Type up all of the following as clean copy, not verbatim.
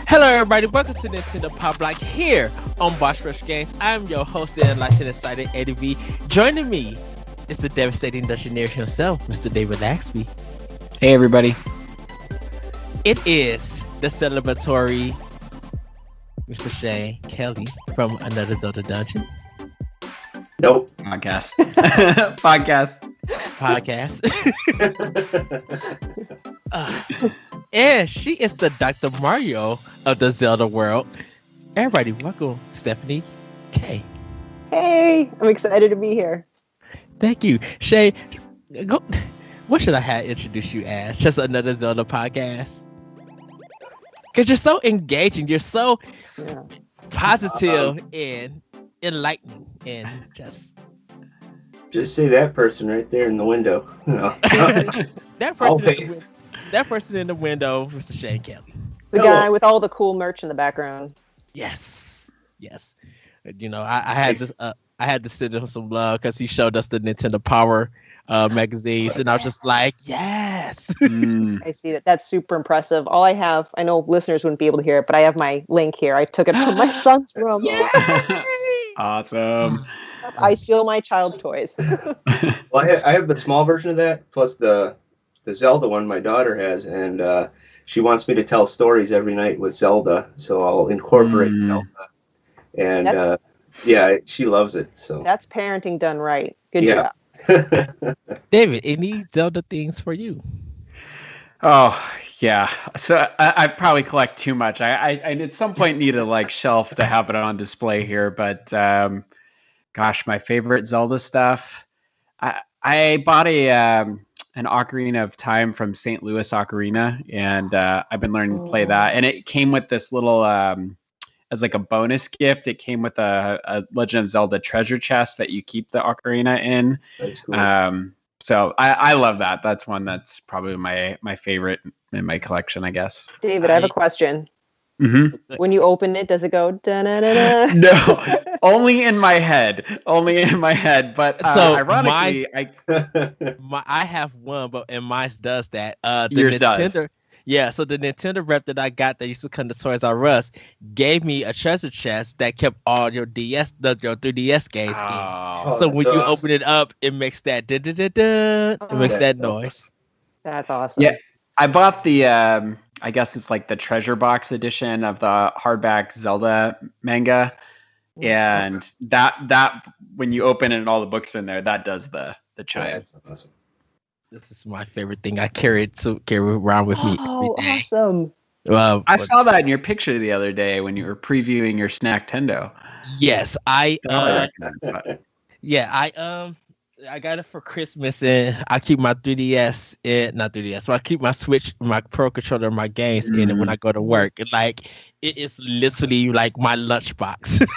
Hello, everybody. Welcome to Nintendo Pow Block here on Boss Rush Games. I'm your host and licensed excited Eddie V. Joining me is the devastating Dungeoneer himself, Mr. David Lasby. Hey, everybody. It is the celebratory Mr. Shane Kelley from Another Zelda Dungeon. Nope. Podcast. Podcast. And she is the Dr. Mario of the Zelda world. Everybody, welcome Stephanie K. Hey, I'm excited to be here. Thank you. Shay, what should I have introduced you as? Just Another Zelda Podcast? Because you're so engaging. You're so positive and enlightening and just say that person right there in the window. No. That person in the window, Mr. Shane Kelley. The guy with all the cool merch in the background. Yes. You know, I had this. I had to send him some love because he showed us the Nintendo Power magazines, and I was just like, yes. I see that. That's super impressive. All I have, I know listeners wouldn't be able to hear it, but I have my link here. I took it from my son's room. Awesome. I steal my child's toys. Well, I have the small version of that, plus the Zelda one my daughter has, and she wants me to tell stories every night with Zelda, so I'll incorporate Zelda. And she loves it. So that's parenting done right. Good job. David, any Zelda things for you? Oh, yeah. So I probably collect too much. I at some point need a shelf to have it on display here, but gosh, my favorite Zelda stuff. I bought an Ocarina of Time from St. Louis Ocarina, and I've been learning to play that. And it came with this little, as like a bonus gift, it came with a Legend of Zelda treasure chest that you keep the Ocarina in. That's cool. So I love that. That's one that's probably my favorite in my collection, I guess. David, I have a question. Mm-hmm. When you open it, does it go da-na-na-na? No, only in my head. But so ironically, I have one, and mine does that. Yours does. Yeah, so the Nintendo rep that I got that used to come to Toys R Us gave me a treasure chest that kept all your your 3DS games in. So when you open it up, it makes that it makes that noise. That's awesome. Yeah, I bought the I guess it's like the treasure box edition of the hardback Zelda manga, and that when you open it and all the books in there, that does the chime. Yeah, that's awesome. This is my favorite thing. I carry around with me. Oh, awesome! Well, I saw that in your picture the other day when you were previewing your Snacktendo. Yes, I got it for Christmas, and I keep my 3DS and not 3DS. So I keep my Switch, my Pro Controller, and my games in it when I go to work. And it is literally like my lunchbox.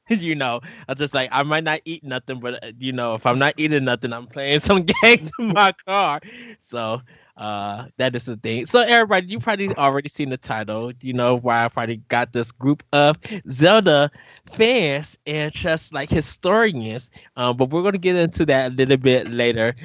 You know, I just I might not eat nothing, but if I'm not eating nothing, I'm playing some games in my car. So that is the thing. So everybody, you probably already seen the title. You know why I probably got this group of Zelda fans and just historians. But we're gonna get into that a little bit later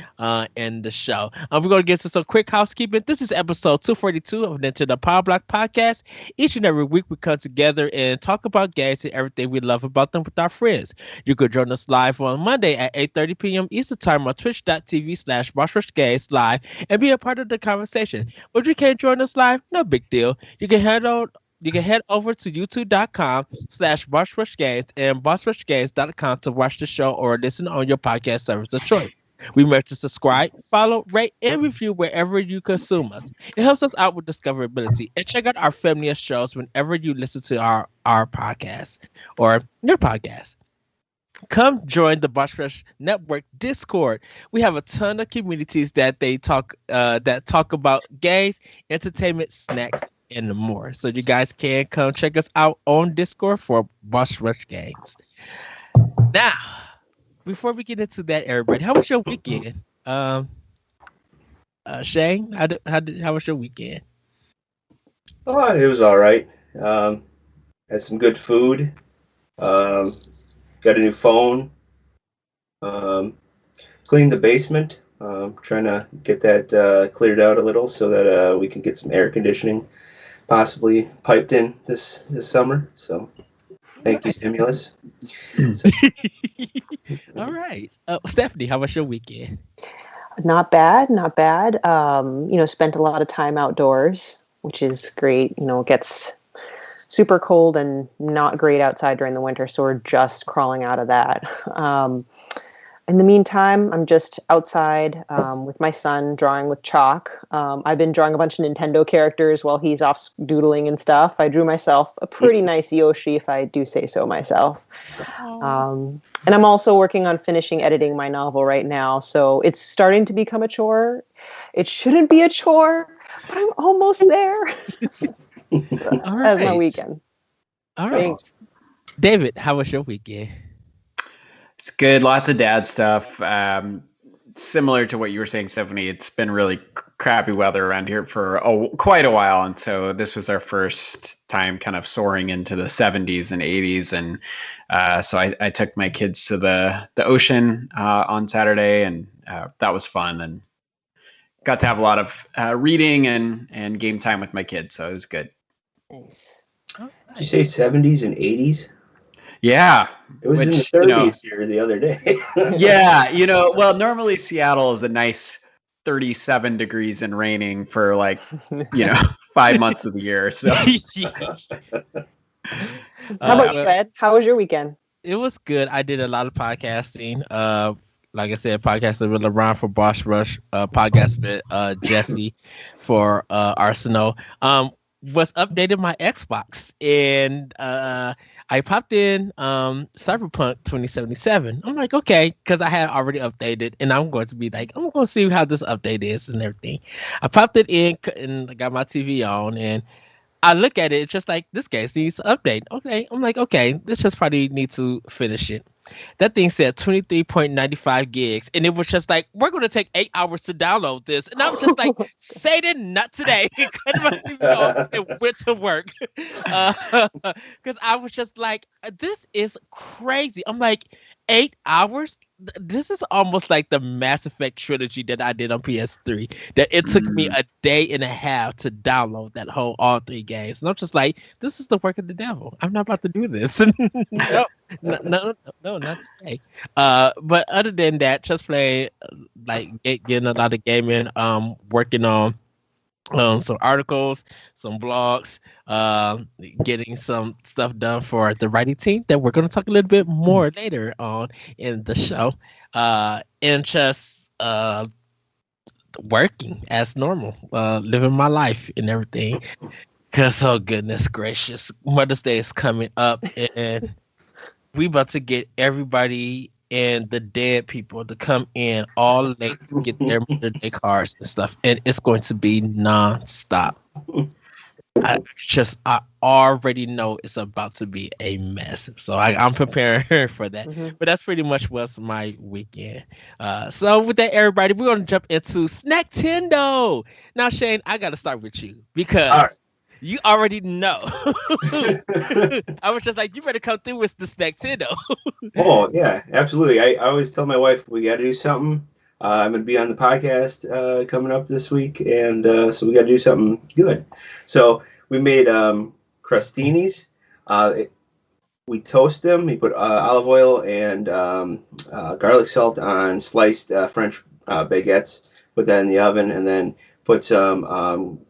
in the show. We're gonna get to some quick housekeeping. This is episode 242 of Nintendo Pow Block Podcast. Each and every week we come together and talk about games and everything we love about them with our friends. You could join us live on Monday at 8:30 p.m. Eastern Time on twitch.tv/BossRushGames live and be a part of the conversation. But you can't join us live, no big deal. You can head over to youtube.com/BossRushGames and BossRushGames.com to watch the show or listen on your podcast service of choice. We must to subscribe, follow, rate, and review wherever you consume us. It helps us out with discoverability. And check out our family of shows whenever you listen to our podcast or your podcast. Come join the Boss Rush Network Discord. We have a ton of communities that talk about games, entertainment, snacks, and more. So you guys can come check us out on Discord for Boss Rush Games. Now, before we get into that, everybody, how was your weekend? Shane, how was your weekend? Oh, it was all right. Had some good food. Got a new phone. Cleaned the basement. Trying to get that cleared out a little so that we can get some air conditioning possibly piped in this summer. So thank you, Stimulus. So, All right. Stephanie, how was your weekend? Not bad, not bad. Spent a lot of time outdoors, which is great. It gets super cold and not great outside during the winter, so we're just crawling out of that. In the meantime, I'm just outside with my son drawing with chalk. I've been drawing a bunch of Nintendo characters while he's off doodling and stuff. I drew myself a pretty nice Yoshi, if I do say so myself. And I'm also working on finishing editing my novel right now. So it's starting to become a chore. It shouldn't be a chore, but I'm almost there. All As my right. weekend. All right. Thanks. David, how was your weekend? It's good. Lots of dad stuff. Similar to what you were saying, Stephanie, it's been really crappy weather around here for quite a while. And so this was our first time kind of soaring into the 70s and 80s. And so I took my kids to the ocean on Saturday, and that was fun. And got to have a lot of reading and game time with my kids. So it was good. Nice. Oh, did you say 70s and 80s? Yeah. It was in the 30s here the other day. Yeah. Well, normally Seattle is a nice 37 degrees and raining for 5 months of the year. So How about you, Ed? How was your weekend? It was good. I did a lot of podcasting. Like I said, podcasting with LeBron for Boss Rush, podcast with Jesse for Arsenal. Was updating my Xbox, and I popped in Cyberpunk 2077. I'm like, okay, because I had already updated, and I'm going to be like, I'm going to see how this update is and everything. I popped it in and I got my TV on, and I look at it, it's just like, this game needs to update. Okay, I'm like, okay, this just probably needs to finish it. That thing said 23.95 gigs, and it was just like, we're going to take 8 hours to download this. And I was just like, Satan, not today. Cut my TV off and went to work. Because I was just like, this is crazy. I'm like, 8 hours? This is almost like the Mass Effect trilogy that I did on PS3. That it took me a day and a half to download that whole all 3 games. And I'm just like, this is the work of the devil. I'm not about to do this. No, not today. But other than that, just playing, getting a lot of gaming, working on some articles, some blogs, getting some stuff done for the writing team that we're going to talk a little bit more later on in the show, and just working as normal, living my life and everything. Because, oh goodness gracious, Mother's Day is coming up, and we about to get everybody and the dead people to come in all late to get their Mother's Day cards and stuff, and it's going to be non-stop. I already know it's about to be a mess, so I'm preparing for that. But that's pretty much what's my weekend. So with that, everybody, we're gonna jump into Snacktendo. Now, Shane, I gotta start with you because you already know. I was just like, you better come through with the Snacktendo. Oh yeah, absolutely. I always tell my wife we got to do something. I'm going to be on the podcast coming up this week, and so we got to do something good. So we made crostinis. We toast them. We put olive oil and garlic salt on sliced French baguettes. Put that in the oven, and then put some,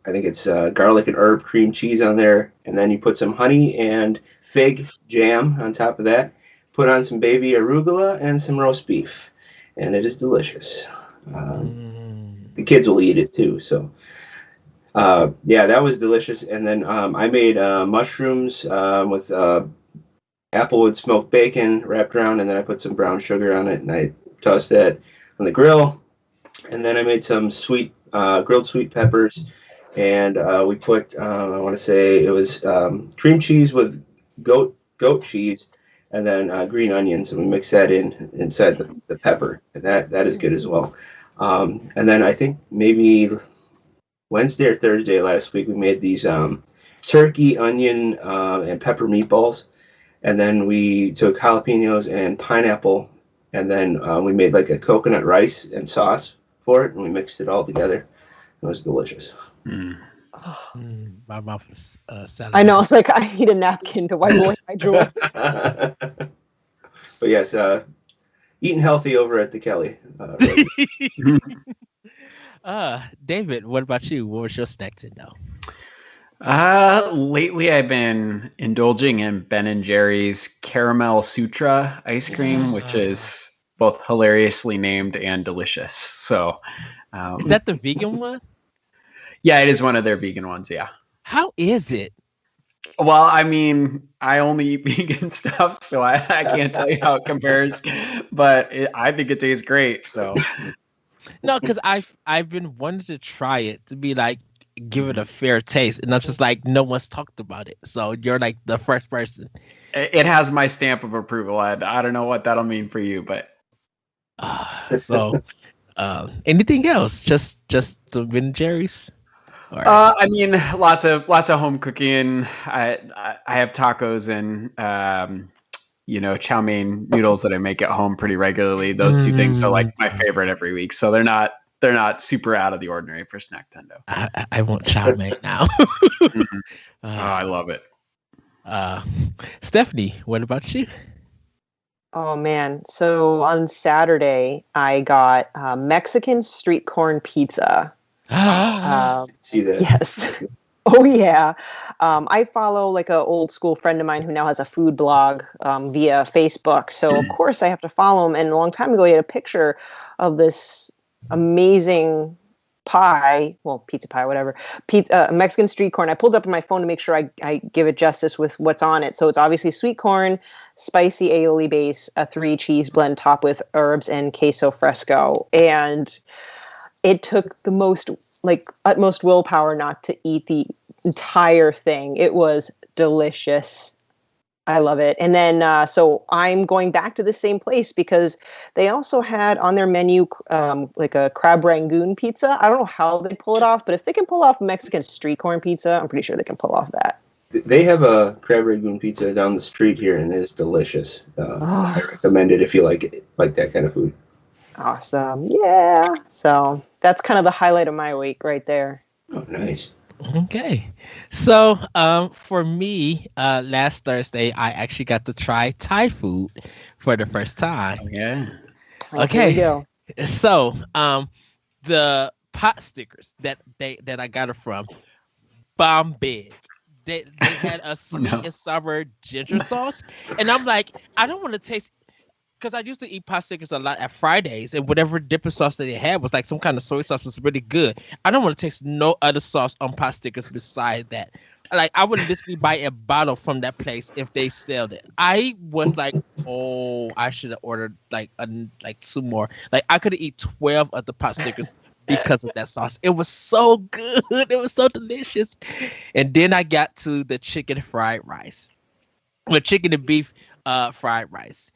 I think it's garlic and herb cream cheese on there, and then you put some honey and fig jam on top of that. Put on some baby arugula and some roast beef, and it is delicious. The kids will eat it too. So, yeah, that was delicious. And then I made mushrooms with applewood smoked bacon wrapped around, and then I put some brown sugar on it, and I tossed that on the grill. And then I made some sweet grilled sweet peppers, and we put I want to say it was cream cheese with goat cheese, and then green onions, and we mix that inside the pepper, and that is good as well. And then I think maybe Wednesday or Thursday last week we made these turkey, onion, and pepper meatballs, and then we took jalapenos and pineapple, and then we made like a coconut rice and sauce for it, and we mixed it all together. It was delicious. My mouth is I know. salivating. It's like I need a napkin to wipe away my drool. But yes, eating healthy over at the Kelley. David, what about you? What was your snack to know? Lately I've been indulging in Ben and Jerry's Caramel Sutra ice cream, which is both hilariously named and delicious. So, Is that the vegan one? yeah, it is one of their vegan ones. Yeah. How is it? Well, I mean, I only eat vegan stuff, so I can't tell you how it compares, but I think it tastes great. So, No, because I've been wanting to try it to be like give it a fair taste, and that's just like no one's talked about it. So you're like the first person. it has my stamp of approval. I don't know what that'll mean for you, but So anything else? Just some Ben Jerry's. I mean, lots of home cooking. I have tacos and chow mein noodles that I make at home pretty regularly. Those two things are like my favorite every week. So they're not super out of the ordinary for Snack Tendo. I want chow mein now. I love it. Stephanie, what about you? Oh man! So on Saturday, I got Mexican street corn pizza. See that? Yes. Oh yeah. I follow like a old school friend of mine who now has a food blog via Facebook. So of course I have to follow him. And a long time ago, he had a picture of this amazing pie, well, pizza pie, whatever, Mexican street corn. I pulled up on my phone to make sure I give it justice with what's on it. So it's obviously sweet corn, spicy aioli base, a 3-cheese blend topped with herbs and queso fresco. And it took the utmost willpower not to eat the entire thing. It was delicious. I love it. And then, so I'm going back to the same place because they also had on their menu like a crab rangoon pizza. I don't know how they pull it off, but if they can pull off Mexican street corn pizza, I'm pretty sure they can pull off that. They have a crab rangoon pizza down the street here, and it's delicious. I recommend it if you like that kind of food. Awesome. Yeah. So that's kind of the highlight of my week right there. Oh, nice. Okay. So for me, last Thursday I actually got to try Thai food for the first time. Yeah. Okay. Here we go. So the pot stickers that I got it from, bomb big. They had a sweet and sour ginger sauce, and I'm like, I don't want to taste, because I used to eat pot stickers a lot at Fridays, and whatever dipping sauce that they had was like some kind of soy sauce, was really good. I don't want to taste no other sauce on pot stickers beside that. Like, I would literally buy a bottle from that place if they sold it. I was like, oh, I should have ordered like 2 more. Like, I could have eat 12 of the pot stickers because of that sauce. It was so good. It was so delicious. And then I got to the chicken fried rice, the chicken and beef fried rice.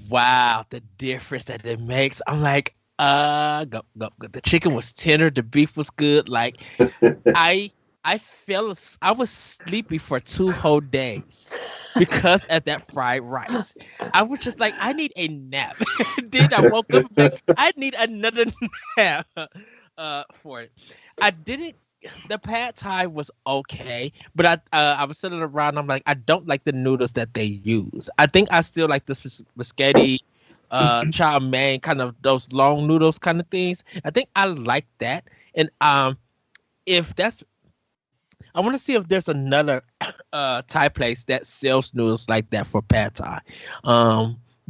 Wow, the difference that it makes. I'm like, go. The chicken was tender, the beef was good. Like, I was sleepy for 2 whole days because of that fried rice. I was just like, I need a nap. Then I woke up like, I need another nap for it. I didn't. The pad thai was okay, but I was sitting around. I'm like, I don't like the noodles that they use. I think I still like the spaghetti, chow mein, kind of those long noodles kind of things. I think I like that. And if that's, I want to see if there's another Thai place that sells noodles like that for pad thai.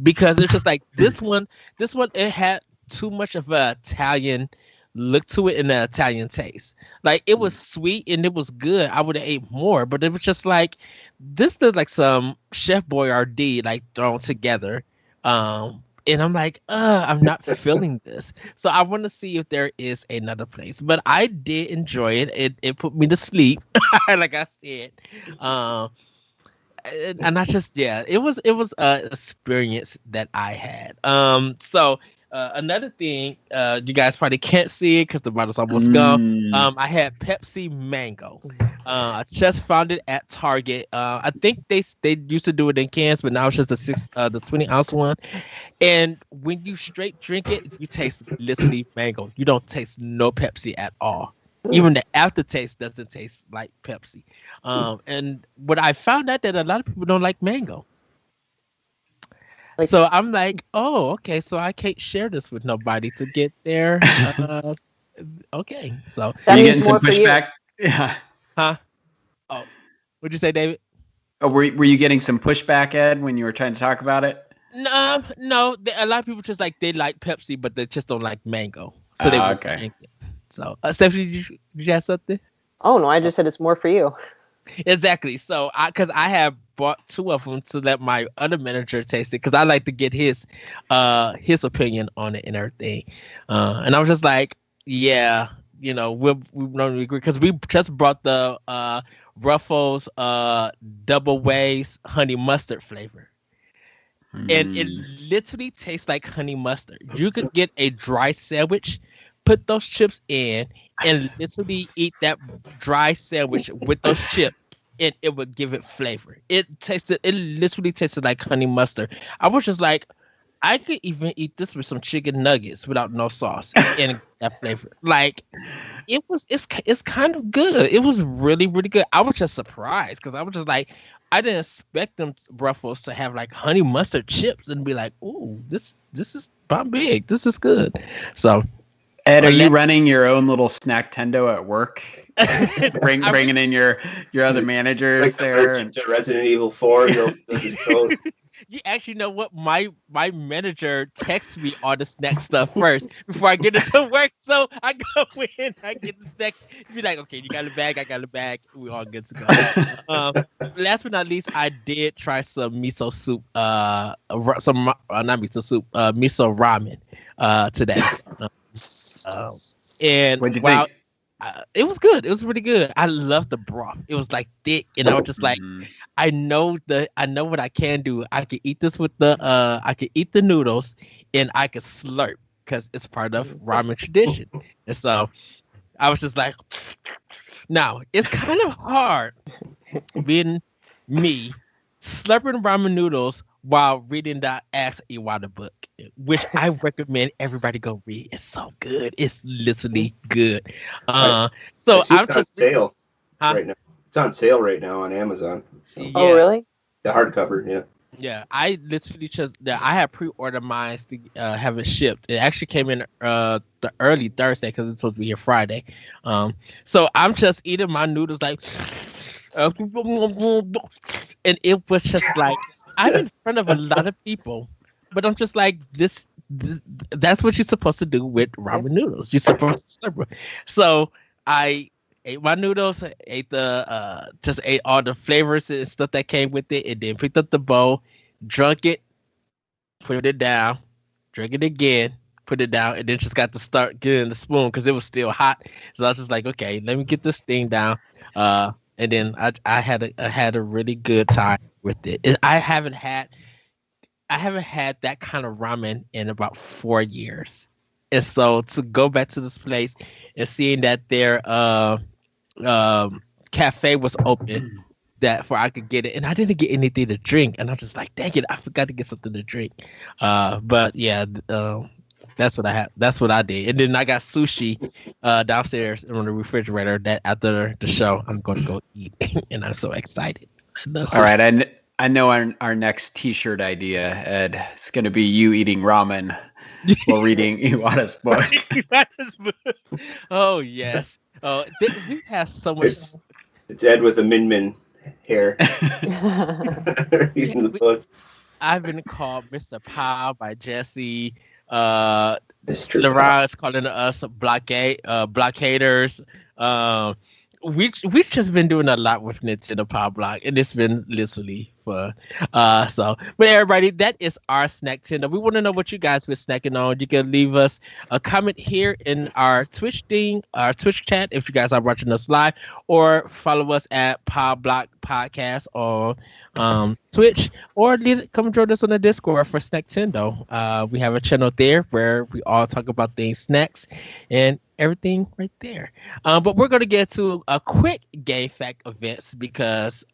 Because it's just like this one, it had too much of an Italian look to it and an Italian taste. Like, it was sweet and it was good. I would have ate more, but it was just like, this is like some Chef Boyardee like thrown together. And I'm like, I'm not feeling this. So I want to see if there is another place. But I did enjoy it. It put me to sleep, like I said. And I just, it was an experience that I had. So another thing, you guys probably can't see it because the bottle's almost gone. I had Pepsi Mango. I just found it at Target. I think they used to do it in cans, but now it's just the 20-ounce one. And when you straight drink it, you taste literally mango. You don't taste no Pepsi at all. Even the aftertaste doesn't taste like Pepsi. And what I found out that a lot of people don't like mango. Like- So I'm like, oh, okay. So I can't share this with nobody to get there. Okay. So, That Are you means getting some more for you. pushback? Yeah. huh? Oh, what'd you say, David? Oh, were you getting some pushback, Ed, when you were trying to talk about it? No. A lot of people just like they like Pepsi, but they just don't like mango. So they won't Okay. drink it. So, Stephanie, did you have something? Oh no, I just said it's more for you. Exactly. So, because I have bought 2 of them to let my other manager taste it, because I like to get his opinion on it and everything. And I was just like, yeah, we don't agree, because we just brought the Ruffles double ways honey mustard flavor. And it literally tastes like honey mustard. You could get a dry sandwich, put those chips in, and literally eat that dry sandwich with those chips, and it would give it flavor. It literally tasted like honey mustard. I was just like, I could even eat this with some chicken nuggets without no sauce and that flavor. Like, it's kind of good. It was really, really good. I was just surprised, because I was just like, I didn't expect them Ruffles to have like honey mustard chips and be like, "Ooh, this is bomb big. This is good." So, Ed, are you running your own little snack tendo at work? Bringing in your other managers Like there. to Resident Evil 4. His code. You actually know what? My manager texts me all the snack stuff first before I get into work. So I go in, I get the snacks. Be like, okay, you got a bag, I got a bag. We all good to go. Last but not least, I did try some miso soup. Not miso soup. Miso ramen. Today. And What'd you think? It was good. It was really good. I love the broth. It was like thick, and I was just like, I know what I can do. I can eat this with I can eat the noodles, and I can slurp, because it's part of ramen tradition. And so I was just like, now it's kind of hard being me slurping ramen noodles while reading the Ask Iwata book, which I recommend everybody go read. It's so good. It's literally good. So I'm just on sale right now. It's on sale right now on Amazon. So. Yeah. Oh really? The hardcover, yeah. Yeah, I literally I had pre-ordered mine to have it shipped. It actually came in the early Thursday, because it's supposed to be here Friday. So I'm just eating my noodles like, and it was just like, I'm in front of a lot of people, but I'm just like, this that's what you're supposed to do with ramen noodles. You're supposed to slurp it. So I ate my noodles, ate just ate all the flavors and stuff that came with it, and then picked up the bowl, drunk it, put it down, drank it again, put it down, and then just got to start getting the spoon, because it was still hot. So I was just like, okay, let me get this thing down. And then I had a really good time with it. I haven't had that kind of ramen in about 4 years. And so to go back to this place and seeing that their cafe was open, that for I could get it, and I didn't get anything to drink, and I'm just like, dang it, I forgot to get something to drink. But yeah, that's what I had. That's what I did, and then I got sushi downstairs on the refrigerator. That after the show, I'm going to go eat, and I'm so excited. All right, I know our next T-shirt idea, Ed. It's going to be you eating ramen while reading Iwata's book. Oh yes. Oh, we have so much. It's Ed with a min hair. Reading the books. I've been called Mr. Pow by Jesse. Mr. Laura is calling us blockaders. We've just been doing a lot with Nintendo Pow Block, and it's been literally fun. But everybody, that is our snack tender. We want to know what you guys been snacking on. You can leave us a comment here in our Twitch chat if you guys are watching us live, or follow us at Pow Block Podcast on Twitch, or come join us on the Discord for Snack Tendo. We have a channel there where we all talk about things snacks and everything right there. But we're going to get to a quick game fact events, because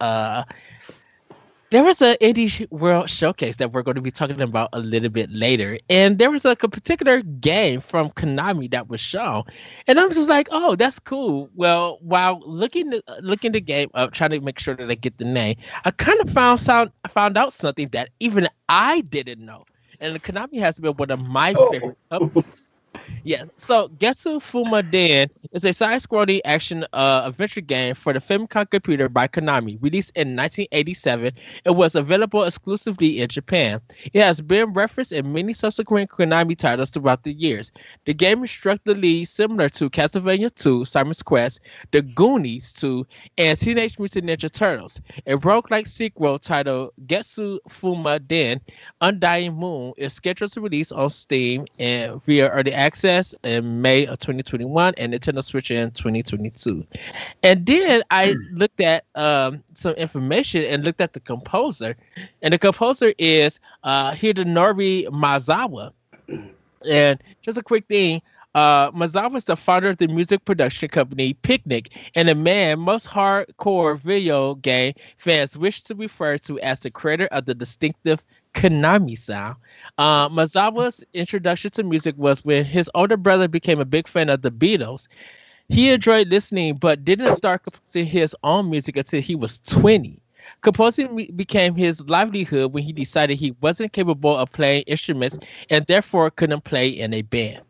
There was an indie world showcase that we're going to be talking about a little bit later, and there was like a particular game from Konami that was shown, and I'm just like, oh, that's cool. Well, while looking the game up, trying to make sure that I get the name, I kind of found out something that even I didn't know, and Konami has been one of my Oh. favorite companies. Yes. So Getsu Fumaden is a side-scrolling action adventure game for the Famicom computer by Konami, released in 1987. It was available exclusively in Japan. It has been referenced in many subsequent Konami titles throughout the years. The game is structurally similar to Castlevania 2, Simon's Quest, The Goonies 2, and Teenage Mutant Ninja Turtles. A roguelike sequel titled Getsu Fumaden Undying Moon is scheduled to release on Steam and via early access in May of 2021 and Nintendo Switch in 2022. And then I looked at some information and looked at the composer, and the composer is Hidenori Mazawa. And just a quick thing, Mazawa is the founder of the music production company Picnic, and a man most hardcore video game fans wish to refer to as the creator of the distinctive Konami sound. Mazawa's introduction to music was when his older brother became a big fan of the Beatles. He enjoyed listening, but didn't start composing his own music until he was 20. Composing became his livelihood when he decided he wasn't capable of playing instruments and therefore couldn't play in a band.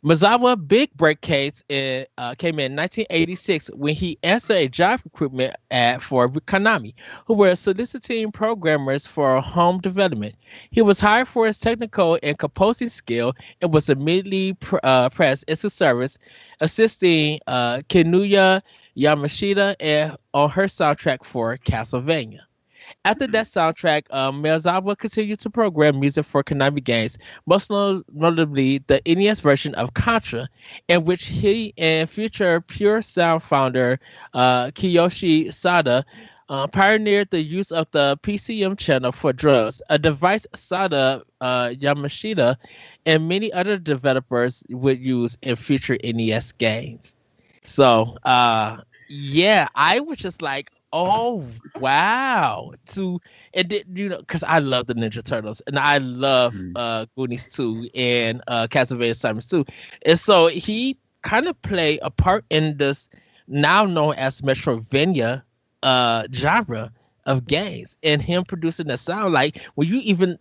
Mazawa big break came in 1986 when he answered a job recruitment ad for Konami, who were soliciting programmers for home development. He was hired for his technical and composing skill and was immediately pressed into service, assisting Kinuya Yamashita on her soundtrack for Castlevania. After that soundtrack, Miyazawa continued to program music for Konami games, most notably the NES version of Contra, in which he and future Pure Sound founder Kiyoshi Sada pioneered the use of the PCM channel for drums, a device Sada, Yamashita, and many other developers would use in future NES games. So, yeah, I was just like, oh wow! Because I love the Ninja Turtles and I love Goonies 2 and Castlevania Simons 2, and so he kind of played a part in this now known as Metrovania genre of games, and him producing the sound. Like when you even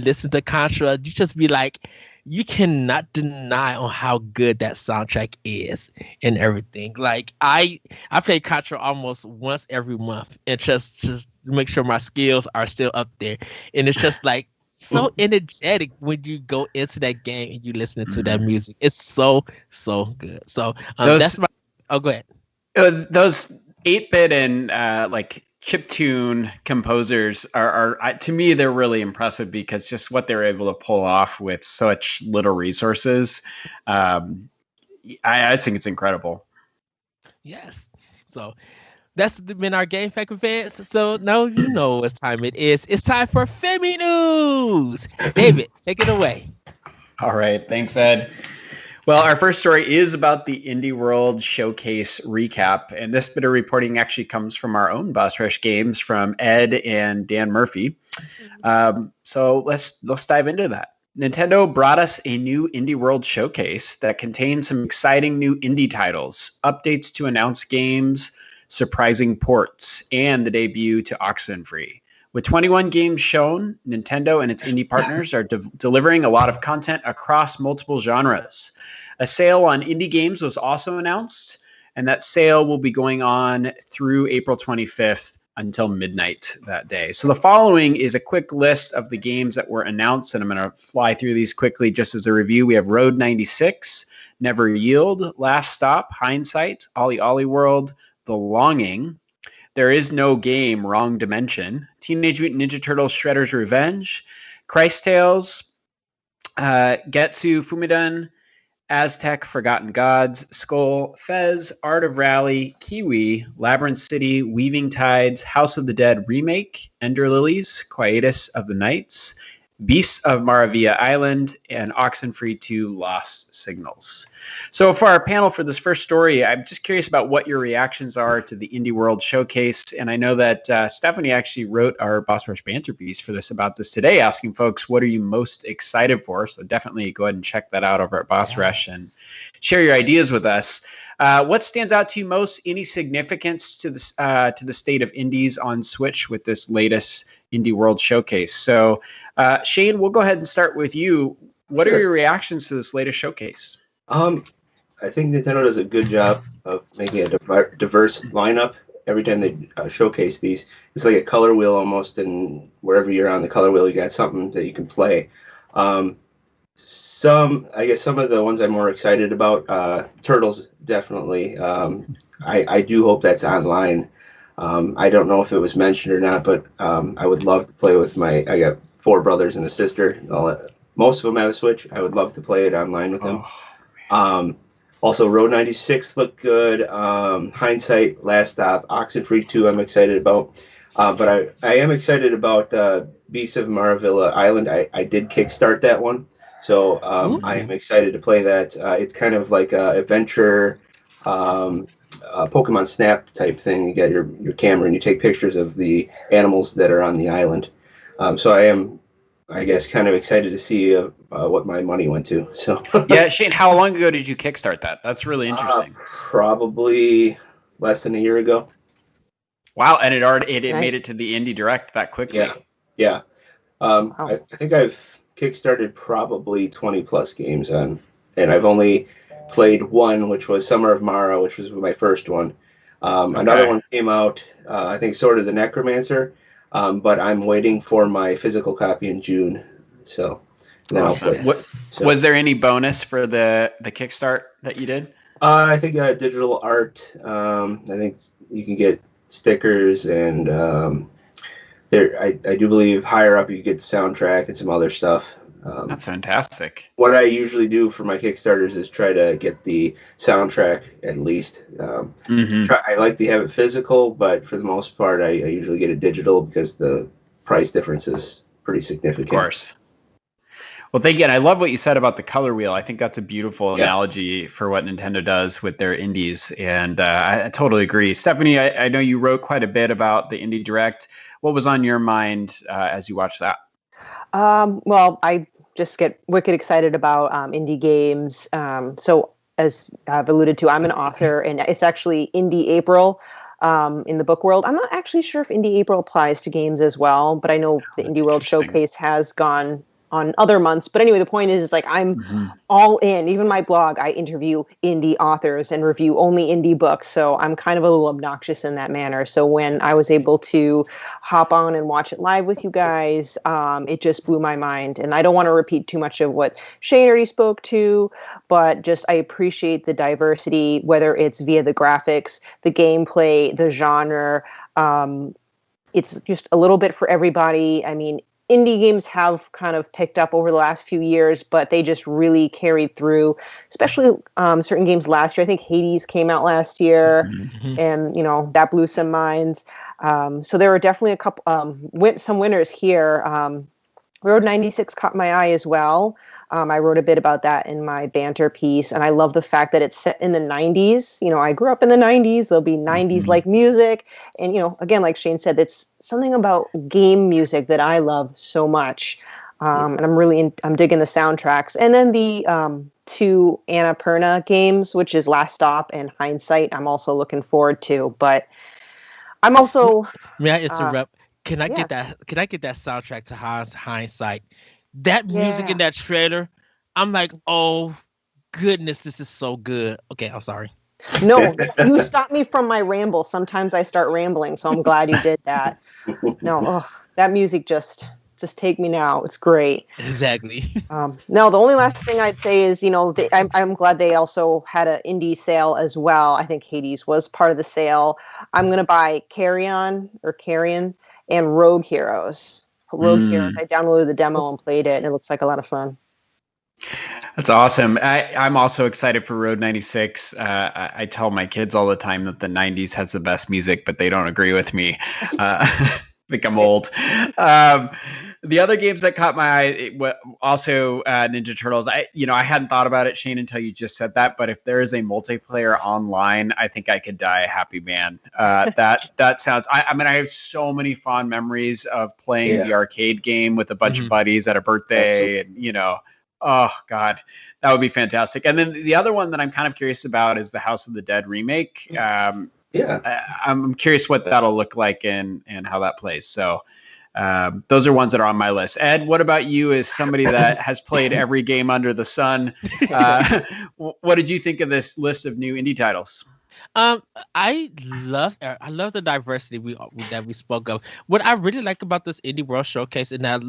listen to Contra, you just be like, you cannot deny on how good that soundtrack is and everything. Like I play Contra almost once every month and just to make sure my skills are still up there. And it's just like so energetic when you go into that game and you listening to that music. It's so good. So that's my. Oh, go ahead. Those 8-bit and like chiptune composers are to me, they're really impressive because just what they're able to pull off with such little resources. I think it's incredible. Yes. So that's been our Game Fact events. So now you know what time it is. It's time for Femi News. David, take it away. All right. Thanks, Ed. Well, our first story is about the Indie World Showcase recap, and this bit of reporting actually comes from our own Boss Rush Games from Ed and Dan Murphy. So let's dive into that. Nintendo brought us a new Indie World Showcase that contains some exciting new indie titles, updates to announced games, surprising ports, and the debut to Oxenfree. With 21 games shown, Nintendo and its indie partners are delivering a lot of content across multiple genres. A sale on indie games was also announced, and that sale will be going on through April 25th until midnight that day. So the following is a quick list of the games that were announced, and I'm going to fly through these quickly just as a review. We have Road 96, Never Yield, Last Stop, Hindsight, Ollie Ollie World, The Longing, There Is No Game, Wrong Dimension, Teenage Mutant Ninja Turtles Shredder's Revenge, Christ Tales, Getsu Fumidan, Aztec, Forgotten Gods, Skull, Fez, Art of Rally, Kiwi, Labyrinth City, Weaving Tides, House of the Dead Remake, Ender Lilies, Quietus of the Nights, Beasts of Maravilla Island, and Oxenfree 2 Lost Signals. So for our panel for this first story, I'm just curious about what your reactions are to the Indie World Showcase. And I know that Stephanie actually wrote our Boss Rush banter piece for this about this today, asking folks, what are you most excited for? So definitely go ahead and check that out over at Boss Rush and share your ideas with us. What stands out to you most? Any significance to the state of indies on Switch with this latest Indie World Showcase? So, Shane, we'll go ahead and start with you. What are your reactions to this latest showcase? I think Nintendo does a good job of making a diverse lineup every time they showcase these. It's like a color wheel almost, and wherever you're on the color wheel, you got something that you can play. Some of the ones I'm more excited about, Turtles, definitely. I do hope that's online. I don't know if it was mentioned or not, but I would love to play with I got 4 brothers and a sister. Most of them have a Switch. I would love to play it online with them. Also, Road 96 looked good. Hindsight, Last Stop, Oxenfree 2 I'm excited about. But I am excited about Beasts of Maravilla Island. I did kickstart that one. So I am excited to play that. It's kind of like a adventure Pokemon Snap type thing. You got your camera and you take pictures of the animals that are on the island. So I am, I guess, kind of excited to see what my money went to. So yeah, Shane, how long ago did you kickstart that? That's really interesting. Probably less than a year ago. Wow, and it made it to the Indie Direct that quickly. Yeah. I think I've kickstarted probably 20 plus games on, and I've only played one, which was Summer of Mara, which was my first one. Another one came out, I think, Sword of the Necromancer, but I'm waiting for my physical copy in June. So then I'll play. Was there any bonus for the kickstart that you did? I think digital art. I think you can get stickers, and I do believe higher up you get the soundtrack and some other stuff. That's fantastic. What I usually do for my Kickstarters is try to get the soundtrack at least. I like to have it physical, but for the most part, I usually get it digital because the price difference is pretty significant. Of course. Well, thank you. And I love what you said about the color wheel. I think that's a beautiful analogy for what Nintendo does with their indies. And I totally agree. Stephanie, I know you wrote quite a bit about the Indie Direct. What was on your mind as you watched that? Well, I just get wicked excited about indie games. So as I've alluded to, I'm an author, and it's actually Indie April in the book world. I'm not actually sure if Indie April applies to games as well, but I know the Indie World Showcase has gone on other months. But anyway, the point is like I'm all in. Even my blog, I interview indie authors and review only indie books. So I'm kind of a little obnoxious in that manner. So when I was able to hop on and watch it live with you guys, it just blew my mind. And I don't want to repeat too much of what Shane already spoke to, but just I appreciate the diversity, whether it's via the graphics, the gameplay, the genre. It's just a little bit for everybody. I mean, indie games have kind of picked up over the last few years, but they just really carried through, especially certain games last year. I think Hades came out last year, and, you know, that blew some minds. So there were definitely a couple, some winners here. Road 96 caught my eye as well. I wrote a bit about that in my banter piece, and I love the fact that it's set in the 90s. You know, I grew up in the 90s. There'll be 90s-like music. And, you know, again, like Shane said, it's something about game music that I love so much. And I'm digging the soundtracks. And then the 2 Annapurna games, which is Last Stop and Hindsight, I'm also looking forward to. But I'm also... May I interrupt? Can I get that? Can I get that soundtrack to Hindsight? That music in that trailer, I'm like, oh goodness, this is so good. Okay, I'm sorry. No, you stopped me from my ramble. Sometimes I start rambling, so I'm glad you did that. No, that music just take me now. It's great. Exactly. No, the only last thing I'd say is, you know, I'm glad they also had an indie sale as well. I think Hades was part of the sale. I'm gonna buy Carrion and Rogue Heroes. Heroes. I downloaded the demo and played it, and it looks like a lot of fun. That's awesome. I'm also excited for Road 96. I tell my kids all the time that the 90s has the best music, but they don't agree with me. think I'm old. The other games that caught my eye, also Ninja Turtles. I hadn't thought about it, Shane, until you just said that. But if there is a multiplayer online, I think I could die a happy man. That sounds. I mean, I have so many fond memories of playing the arcade game with a bunch of buddies at a birthday, and oh God, that would be fantastic. And then the other one that I'm kind of curious about is the House of the Dead remake. I'm curious what that'll look like and how that plays. So. Those are ones that are on my list. Ed, what about you as somebody that has played every game under the sun? What did you think of this list of new indie titles? I love the diversity that we spoke of. What I really like about this Indie World Showcase, and I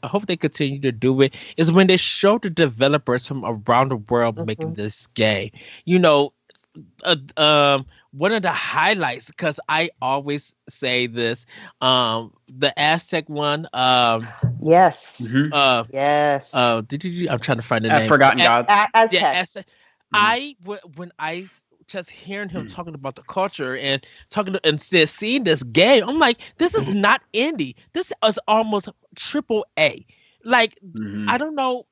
hope they continue to do it, is when they show the developers from around the world making this game. One of the highlights, because I always say this, the Aztec one. Yes. Yes. Did you? I'm trying to find the name. Forgotten Gods. Aztec. Yeah, Aztec. When I just hearing him talking about the culture and seeing this game, I'm like, this is not indie. This is almost triple A. Like, I don't know.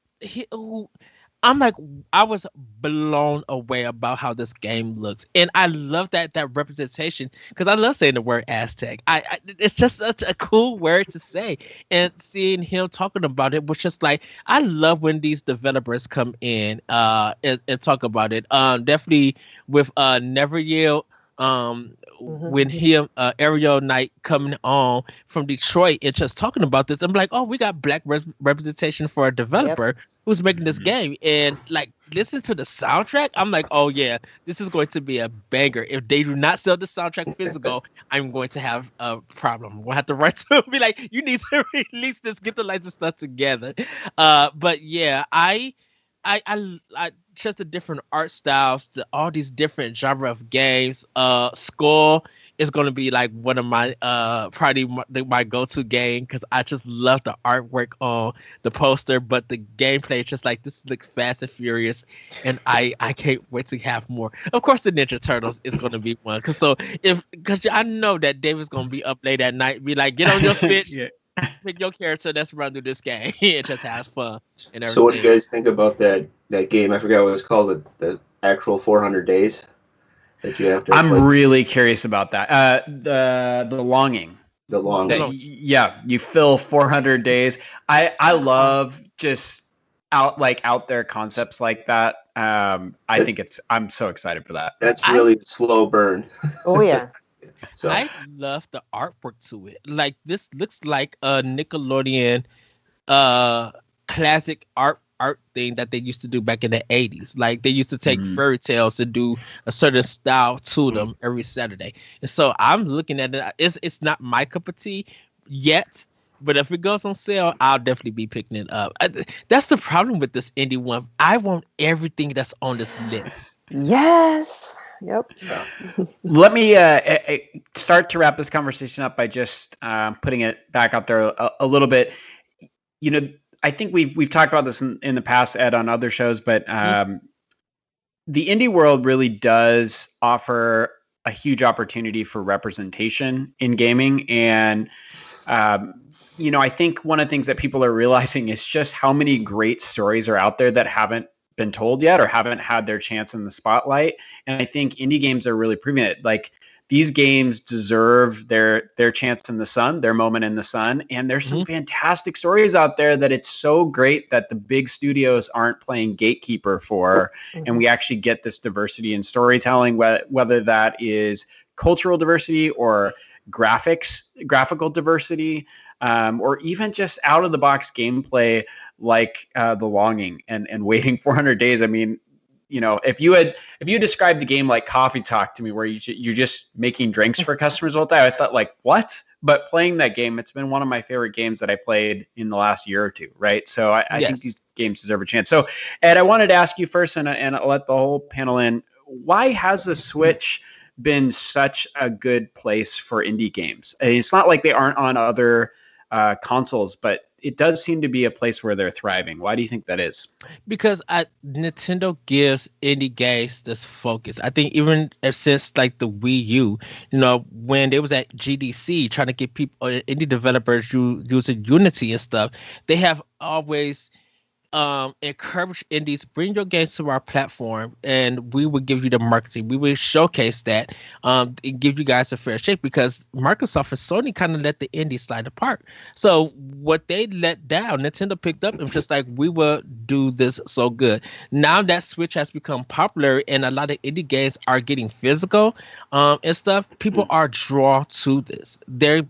I'm like, I was blown away about how this game looks, and I love that representation, because I love saying the word Aztec. It's just such a cool word to say, and seeing him talking about it was just like, I love when these developers come in and talk about it. Definitely with Never Yield. When Ariel Knight coming on from Detroit and just talking about this, I'm like, oh, we got black representation for a developer who's making this game. And like, listen to the soundtrack, I'm like, oh yeah, this is going to be a banger. If they do not sell the soundtrack physical, I'm going to have a problem. We'll have to write to be like, you need to release this, get the license stuff together. But yeah, I just the different art styles, all these different genre of games. Skull is going to be like one of my probably my go-to game, because I just love the artwork on the poster, but the gameplay is just like, this looks fast and furious, and I can't wait to have more. Of course, the Ninja Turtles is going to be one, because I know that David's going to be up late at night, be like, get on your Switch. Pick your character, let's run through this game. It just has fun and everything. So what do you guys think about that game? I forgot what it's called, the actual 400 days that you have to I'm really curious about that. The longing. The longing. Yeah, you fill 400 days. I love just out there concepts like that. I think I'm so excited for that. That's really a slow burn. Oh yeah. So. I love the artwork to it. Like, this looks like a Nickelodeon classic art thing that they used to do back in the 80s. Like, they used to take fairy tales and do a certain style to them every Saturday. And so I'm looking at it. It's not my cup of tea yet, but if it goes on sale, I'll definitely be picking it up. That's the problem with this indie one. I want everything that's on this list. Yes. Yep. Let me start to wrap this conversation up by just putting it back out there a little bit. I think we've talked about this in the past, Ed, on other shows, but the indie world really does offer a huge opportunity for representation in gaming. And, I think one of the things that people are realizing is just how many great stories are out there that haven't been told yet or haven't had their chance in the spotlight. And I think indie games are really proving it. Like, these games deserve their chance in the sun, their moment in the sun. And there's some fantastic stories out there that it's so great that the big studios aren't playing gatekeeper for. And we actually get this diversity in storytelling, whether that is cultural diversity or graphical diversity, or even just out of the box gameplay, like The Longing and waiting 400 days. I mean, if you described the game like Coffee Talk to me, where you're just making drinks for customers all the time, I thought, like, what? But playing that game, it's been one of my favorite games that I played in the last year or two, right? So I think these games deserve a chance. So, Ed, I wanted to ask you first, and I'll let the whole panel in, why has the Switch been such a good place for indie games? And it's not like they aren't on other consoles, but it does seem to be a place where they're thriving. Why do you think that is? Because Nintendo gives indie games this focus. I think even since like the Wii U, when they was at GDC trying to get people, indie developers using Unity and stuff, they have always encourage indies, bring your games to our platform, and we will give you the marketing. We will showcase that, and give you guys a fair shake, because Microsoft and Sony kind of let the indies slide apart. So what they let down, Nintendo picked up and just like, we will do this so good. Now that Switch has become popular and a lot of indie games are getting physical, and stuff, people are drawn to this. They're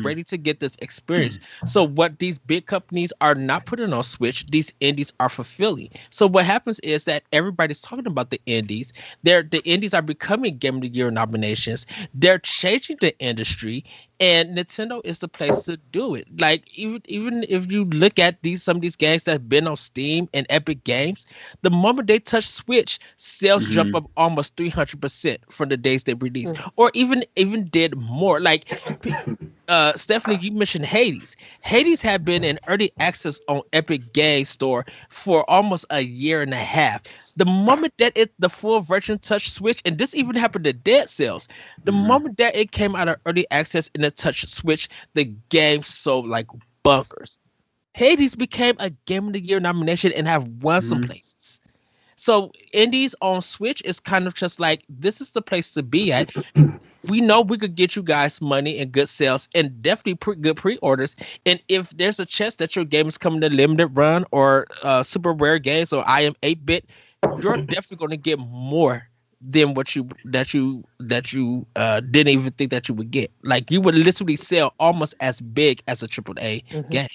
ready to get this experience. So what these big companies are not putting on Switch, these indies are fulfilling. So what happens is that everybody's talking about the indies. The indies are becoming Game of the Year nominations. They're changing the industry, and Nintendo is the place to do it. Like, even if you look at some of these games that's been on Steam and Epic Games, the moment they touch Switch, sales jump up almost 300% from the days they released, or even did more. Like, Stephanie, you mentioned Hades. Hades had been in early access on Epic Games Store for almost a year and a half. The moment that the full version touched Switch, and this even happened to Dead Cells, the moment that it came out of early access and it touched Switch, the game sold like bunkers. Hades became a Game of the Year nomination and have won some places. So indies on Switch is kind of just like, this is the place to be at. We know we could get you guys money and good sales and definitely good pre-orders. And if there's a chance that your game is coming to limited run or super rare games or I am 8-bit, you're definitely going to get more than what you didn't even think that you would get. Like, you would literally sell almost as big as a AAA game.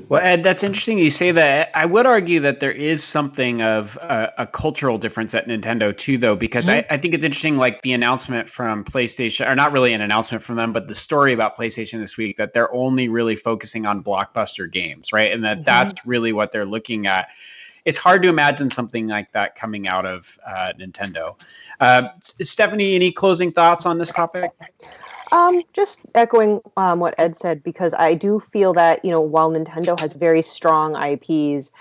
Well, Ed, that's interesting you say that. I would argue that there is something of a cultural difference at Nintendo too, though, because I think it's interesting, like the announcement from PlayStation, or not really an announcement from them, but the story about PlayStation this week, that they're only really focusing on blockbuster games, right? And that's really what they're looking at. It's hard to imagine something like that coming out of Nintendo. Stephanie, any closing thoughts on this topic? Just echoing what Ed said, because I do feel that, while Nintendo has very strong IPs,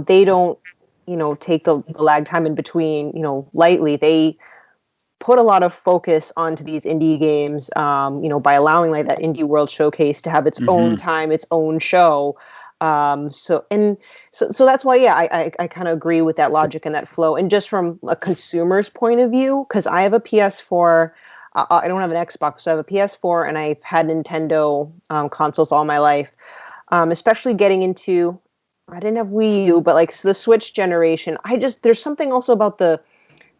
they don't, take the lag time in between, lightly. They put a lot of focus onto these indie games, by allowing like that Indie World Showcase to have its own time, its own show. So that's why, I kind of agree with that logic and that flow. And just from a consumer's point of view, because I have a PS4. I don't have an Xbox, so I have a PS4, and I've had Nintendo consoles all my life. Especially getting into, I didn't have Wii U, but like the Switch generation. There's something also about the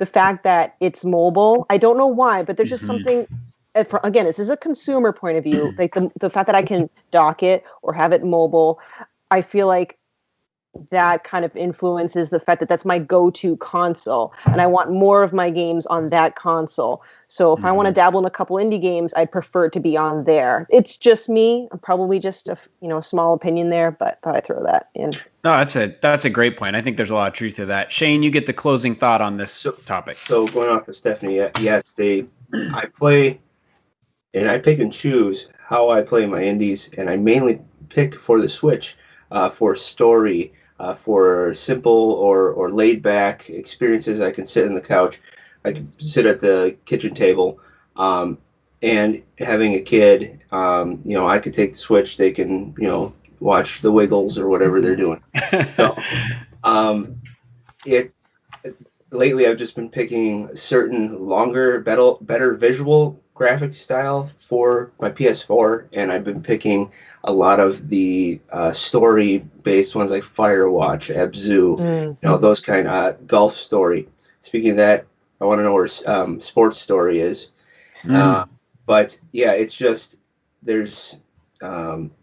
fact that it's mobile. I don't know why, but there's just something. Again, this is a consumer point of view. Like the fact that I can dock it or have it mobile, I feel like that kind of influences the fact that that's my go-to console, and I want more of my games on that console. So if I want to dabble in a couple indie games, I'd prefer it to be on there. It's just me. I'm probably just a small opinion there, but thought I'd throw that in. No, that's a great point. I think there's a lot of truth to that. Shane, you get the closing thought on this topic. So going off of Stephanie, yes, I play, and I pick and choose how I play my indies, and I mainly pick for the Switch for story, for simple or laid back experiences. I can sit on the couch, I can sit at the kitchen table, and having a kid, I could take the Switch. They can, watch the Wiggles or whatever they're doing. So, lately I've just been picking certain longer, better visual graphic style for my PS4, and I've been picking a lot of the story-based ones like Firewatch, Abzu, those kind of Golf Story. Speaking of that, I want to know where Sports Story is. But yeah, it's just, there's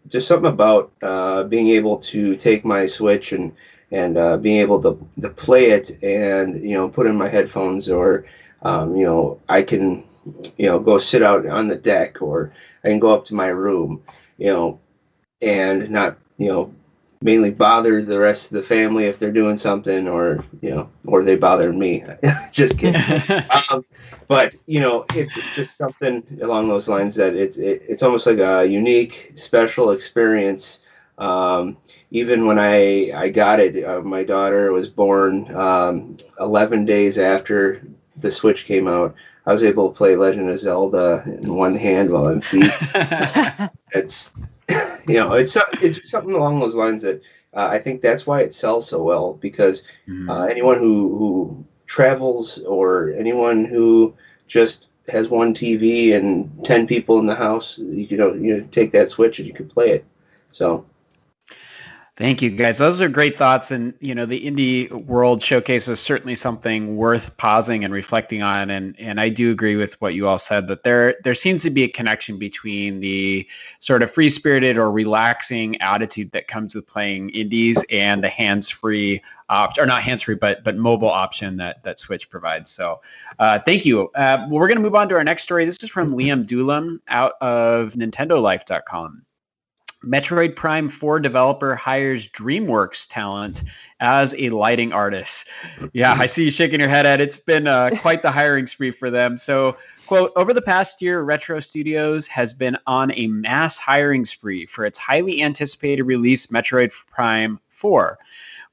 just something about being able to take my Switch and being able to play it and, put in my headphones, or, I can, go sit out on the deck, or I can go up to my room, and not, mainly bother the rest of the family if they're doing something, or they bother me. Just kidding. But it's just something along those lines that it's almost like a unique, special experience Even when I got it, my daughter was born 11 days after the Switch came out. I was able to play Legend of Zelda in one hand while I'm feeding. It's it's something along those lines that I think that's why it sells so well, because anyone who travels, or anyone who just has one TV and 10 people in the house, you take that Switch and you can play it. So. Thank you, guys. Those are great thoughts. And, the Indie World Showcase is certainly something worth pausing and reflecting on. And I do agree with what you all said, that there seems to be a connection between the sort of free-spirited or relaxing attitude that comes with playing indies and the hands-free, or not hands-free, but mobile option that Switch provides. So thank you. Well, we're going to move on to our next story. This is from Liam Doolam out of NintendoLife.com. Metroid Prime 4 developer hires DreamWorks talent as a lighting artist. Yeah, I see you shaking your head, Ed. It's been quite the hiring spree for them. So, quote, over the past year, Retro Studios has been on a mass hiring spree for its highly anticipated release, Metroid Prime 4.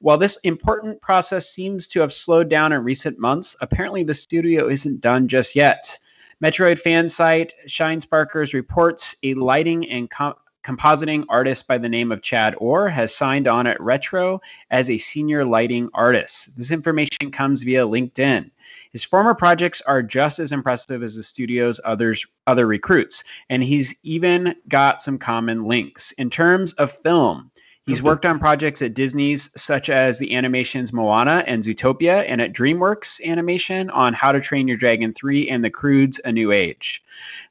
While this important process seems to have slowed down in recent months, apparently the studio isn't done just yet. Metroid fan site Shine Sparkers reports a lighting and compositing artist by the name of Chad Orr has signed on at Retro as a senior lighting artist. This information comes via LinkedIn. His former projects are just as impressive as the studio's other recruits, and he's even got some common links. In terms of film, he's worked on projects at Disney's, such as the animations Moana and Zootopia, and at DreamWorks Animation on How to Train Your Dragon 3 and The Croods: A New Age.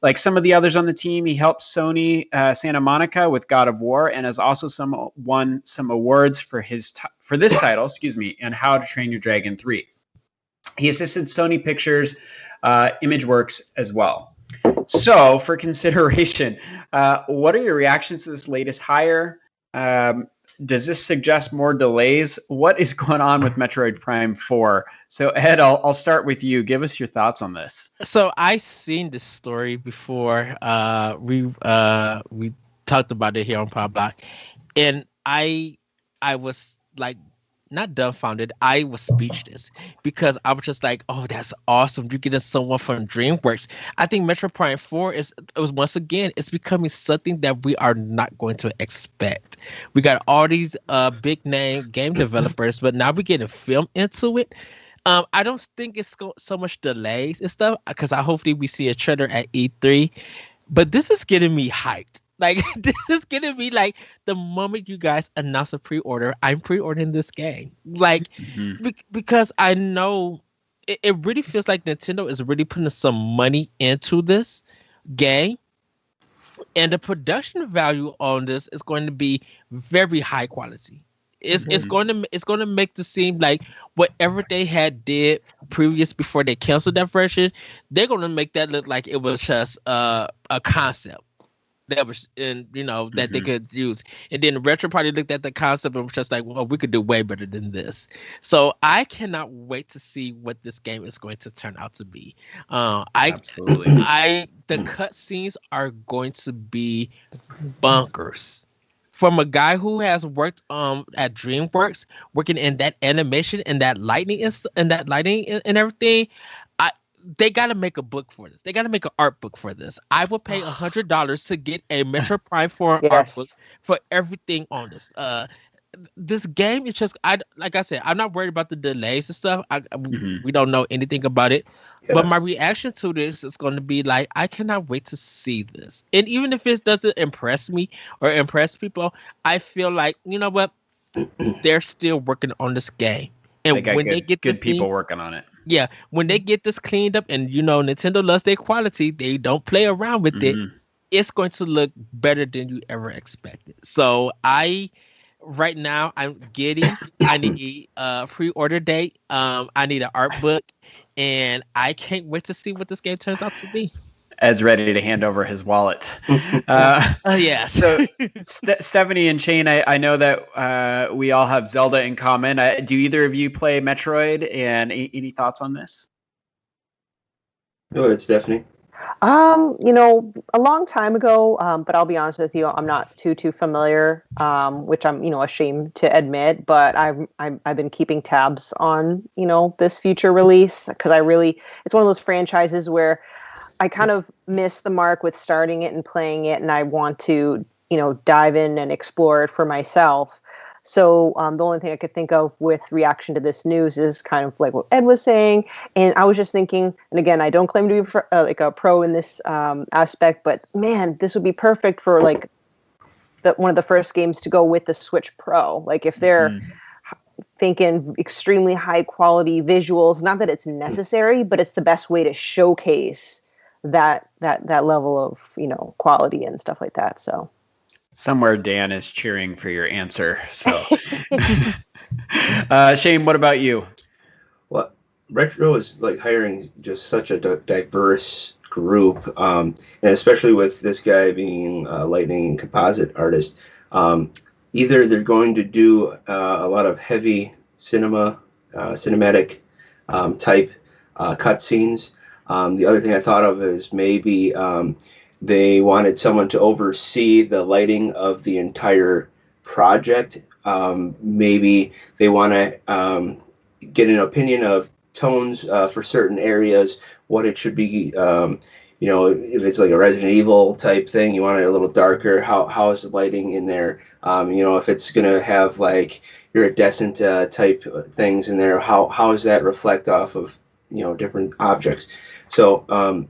Like some of the others on the team, he helped Sony Santa Monica with God of War, and has also won some awards for this title, and How to Train Your Dragon 3. He assisted Sony Pictures ImageWorks as well. So, for consideration, what are your reactions to this latest hire? Does this suggest more delays? What is going on with Metroid Prime 4? So, Ed, I'll start with you. Give us your thoughts on this. So I seen this story before. We talked about it here on Pow Block, and I was like, not dumbfounded. I was speechless, because I was just like, "Oh, that's awesome! You're getting someone from DreamWorks." I think Metro Prime 4 once again, it's becoming something that we are not going to expect. We got all these big name game developers, but now we're getting film into it. I don't think it's so much delays and stuff, because hopefully we see a trailer at E3. But this is getting me hyped. Like, this is getting me like, the moment you guys announce a pre-order, I'm pre-ordering this game. Like, because I know it really feels like Nintendo is really putting some money into this game. And the production value on this is going to be very high quality. It's going to make it seem like whatever they had did previous before they canceled that version, they're going to make that look like it was just a concept that was that they could use. And then the Retro probably looked at the concept and was just like, well, we could do way better than this. So I cannot wait to see what this game is going to turn out to be. Absolutely. The cutscenes are going to be bonkers. From a guy who has worked at DreamWorks, working in that animation and that lighting and everything, they got to make a book for this. They got to make an art book for this. I will pay $100 to get a Metro Prime 4 art book for everything on this. This game is just, like I said, I'm not worried about the delays and stuff. We don't know anything about it. Yes. But my reaction to this is going to be like, I cannot wait to see this. And even if it doesn't impress me or impress people, I feel like, you know what? They're still working on this game. And when they get good people working on it. Yeah, when they get this cleaned up, and Nintendo loves their quality, they don't play around with it. It's going to look better than you ever expected. So right now I'm I need a pre-order date. I need an art book, and I can't wait to see what this game turns out to be. Ed's ready to hand over his wallet. Yeah. So Stephanie and Shane, I know that we all have Zelda in common. Do either of you play Metroid? And any thoughts on this? Go ahead, Stephanie. A long time ago, but I'll be honest with you, I'm not too familiar, which I'm, ashamed to admit, but I've been keeping tabs on, this future release because it's one of those franchises where I kind of miss the mark with starting it and playing it, and I want to, dive in and explore it for myself. So the only thing I could think of with reaction to this news is kind of like what Ed was saying. And I was just thinking, and again, I don't claim to be like a pro in this aspect, but man, this would be perfect for like one of the first games to go with the Switch Pro. Like if they're thinking extremely high quality visuals, not that it's necessary, but it's the best way to showcase that level of, quality and stuff like that. So. Somewhere Dan is cheering for your answer. So, Shane, what about you? Well, Retro is like hiring just such a diverse group, and especially with this guy being a lighting composite artist. Either they're going to do a lot of heavy cinematic type cutscenes. The other thing I thought of is maybe they wanted someone to oversee the lighting of the entire project. Maybe they want to get an opinion of tones for certain areas, what it should be. If it's like a Resident Evil type thing, you want it a little darker. How is the lighting in there? If it's gonna have like iridescent type things in there, how does that reflect off of different objects? So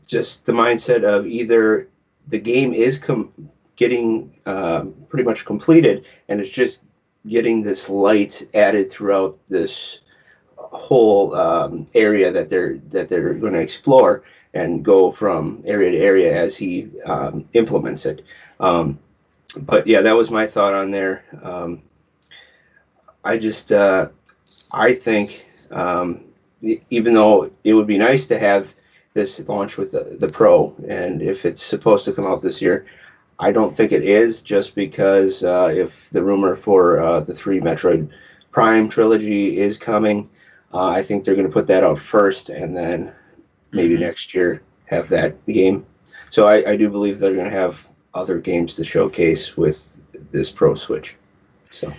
just the mindset of either the game is getting pretty much completed, and it's just getting this light added throughout this whole area that they're going to explore and go from area to area as he implements it. But yeah, that was my thought on there. I think even though it would be nice to have this launch with the Pro, and if it's supposed to come out this year, I don't think it is, just because if the rumor for the 3 Metroid Prime trilogy is coming, I think they're going to put that out first, and then maybe next year have that game. So I do believe they're going to have other games to showcase with this Pro Switch. So.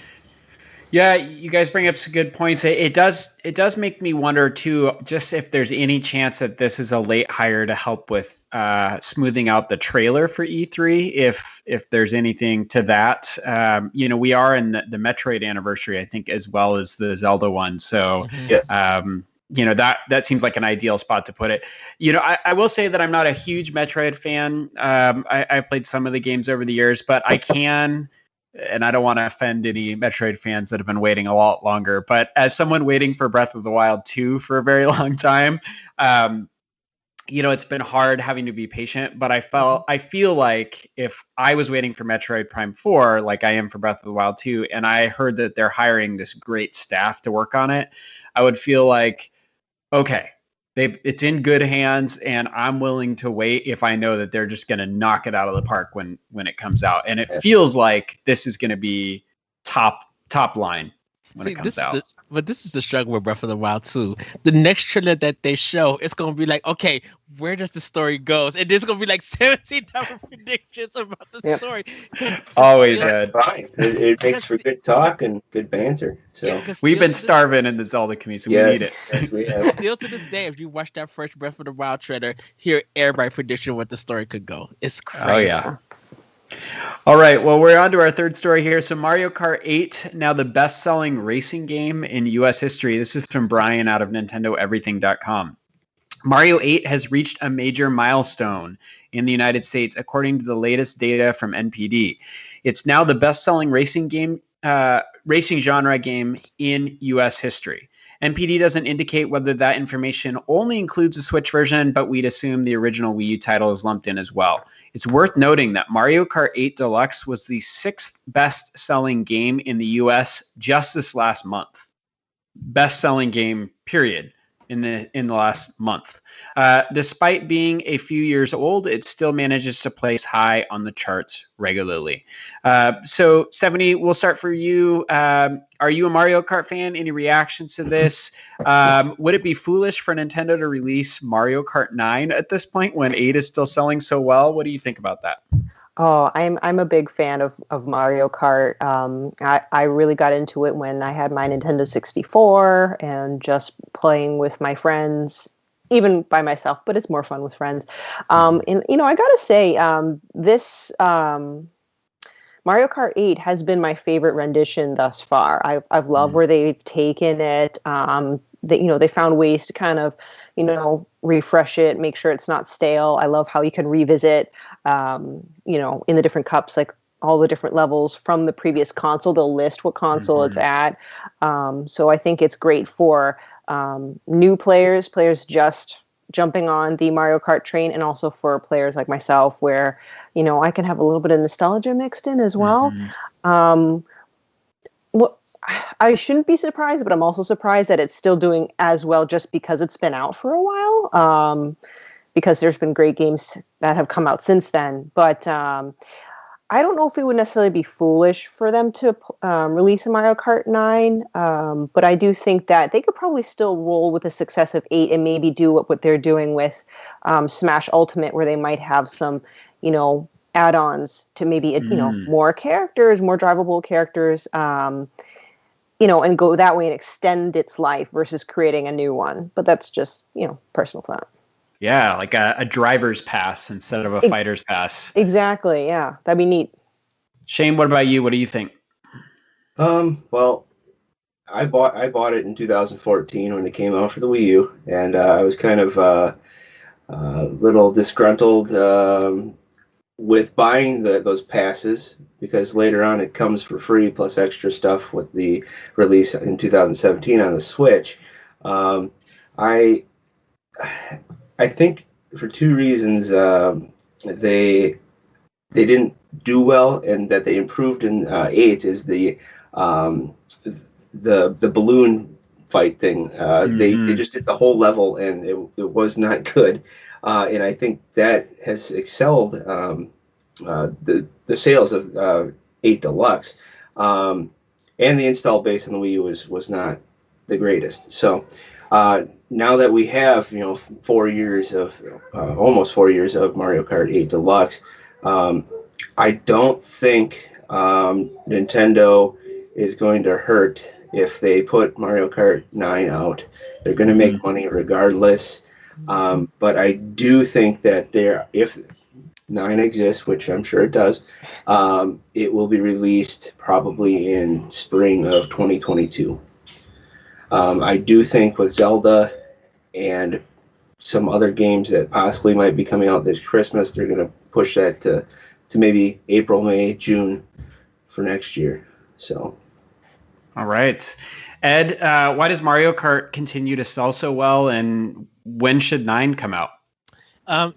Yeah, you guys bring up some good points. It does make me wonder too, just if there's any chance that this is a late hire to help with smoothing out the trailer for E3. If there's anything to that, we are in the Metroid anniversary, I think, as well as the Zelda one. So, that seems like an ideal spot to put it. I will say that I'm not a huge Metroid fan. I've played some of the games over the years, but I can. And I don't want to offend any Metroid fans that have been waiting a lot longer, but as someone waiting for Breath of the Wild 2 for a very long time, it's been hard having to be patient, but I feel like if I was waiting for Metroid Prime 4, like I am for Breath of the Wild 2, and I heard that they're hiring this great staff to work on it, I would feel like, okay, it's in good hands, and I'm willing to wait if I know that they're just going to knock it out of the park when it comes out. And it feels like this is going to be top line when it comes out. But this is the struggle with Breath of the Wild 2. The next trailer that they show, it's going to be like, okay, where does the story go? And there's going to be like 17 different predictions about the story. Always good. Fine. It makes for good talk and good banter. So we've been starving in the Zelda community, so we need it. Yes, we have. Still to this day, if you watch that first Breath of the Wild trailer, hear everybody prediction what the story could go. It's crazy. Oh, yeah. All right, well, we're on to our third story here. So Mario Kart 8, now the best-selling racing game in U.S. history. This is from Brian out of NintendoEverything.com. Mario 8 has reached a major milestone in the United States, according to the latest data from NPD. It's now the best-selling racing genre game in U.S. history. NPD doesn't indicate whether that information only includes the Switch version, but we'd assume the original Wii U title is lumped in as well. It's worth noting that Mario Kart 8 Deluxe was the 6th best-selling game in the US just this last month. Best-selling game, period, in the last month. Despite being a few years old, it still manages to place high on the charts regularly. So, Stephanie, we'll start for you. Are Are you a Mario Kart fan? Any reactions to this? Would it be foolish for Nintendo to release Mario Kart 9 at this point when 8 is still selling so well? What do you think about that? Oh, I'm a big fan of Mario Kart. I really got into it when I had my Nintendo 64 and just playing with my friends, even by myself, but it's more fun with friends. And I gotta say, this Mario Kart 8 has been my favorite rendition thus far. I've loved where they've taken it. They found ways to kind of, refresh it, make sure it's not stale. I love how you can revisit, in the different cups, like all the different levels from the previous console. They'll list what console it's at. So I think it's great for new players just jumping on the Mario Kart train, and also for players like myself where, I can have a little bit of nostalgia mixed in as well. Well, I shouldn't be surprised, but I'm also surprised that it's still doing as well just because it's been out for a while. Because there's been great games that have come out since then. But I don't know if it would necessarily be foolish for them to release a Mario Kart 9. But I do think that they could probably still roll with the success of 8 and maybe do what they're doing with Smash Ultimate, where they might have some, add-ons to maybe, more characters, more drivable characters, and go that way and extend its life versus creating a new one. But that's just, personal thought. Yeah, like a driver's pass instead of a fighter's pass. Exactly, yeah. That'd be neat. Shane, what about you? What do you think? Well, I bought it in 2014 when it came out for the Wii U, and I was kind of a little disgruntled with buying those passes, because later on it comes for free plus extra stuff with the release in 2017 on the Switch. I think for two reasons they didn't do well, and that they improved in 8 is the balloon fight thing. They just did the whole level, and it was not good. And I think that has excelled the sales of 8 Deluxe, and the install base on the Wii U was not the greatest. So now that we have 4 years of almost 4 years of Mario Kart 8 Deluxe, I don't think Nintendo is going to hurt if they put Mario Kart 9 out. They're going to make money regardless. But I do think that if 9 exists, which I'm sure it does, it will be released probably in spring of 2022. I do think with Zelda and some other games that possibly might be coming out this Christmas, they're going to push that to maybe April, May, June for next year. So, all right. Ed, why does Mario Kart continue to sell so well, and when should 9 come out?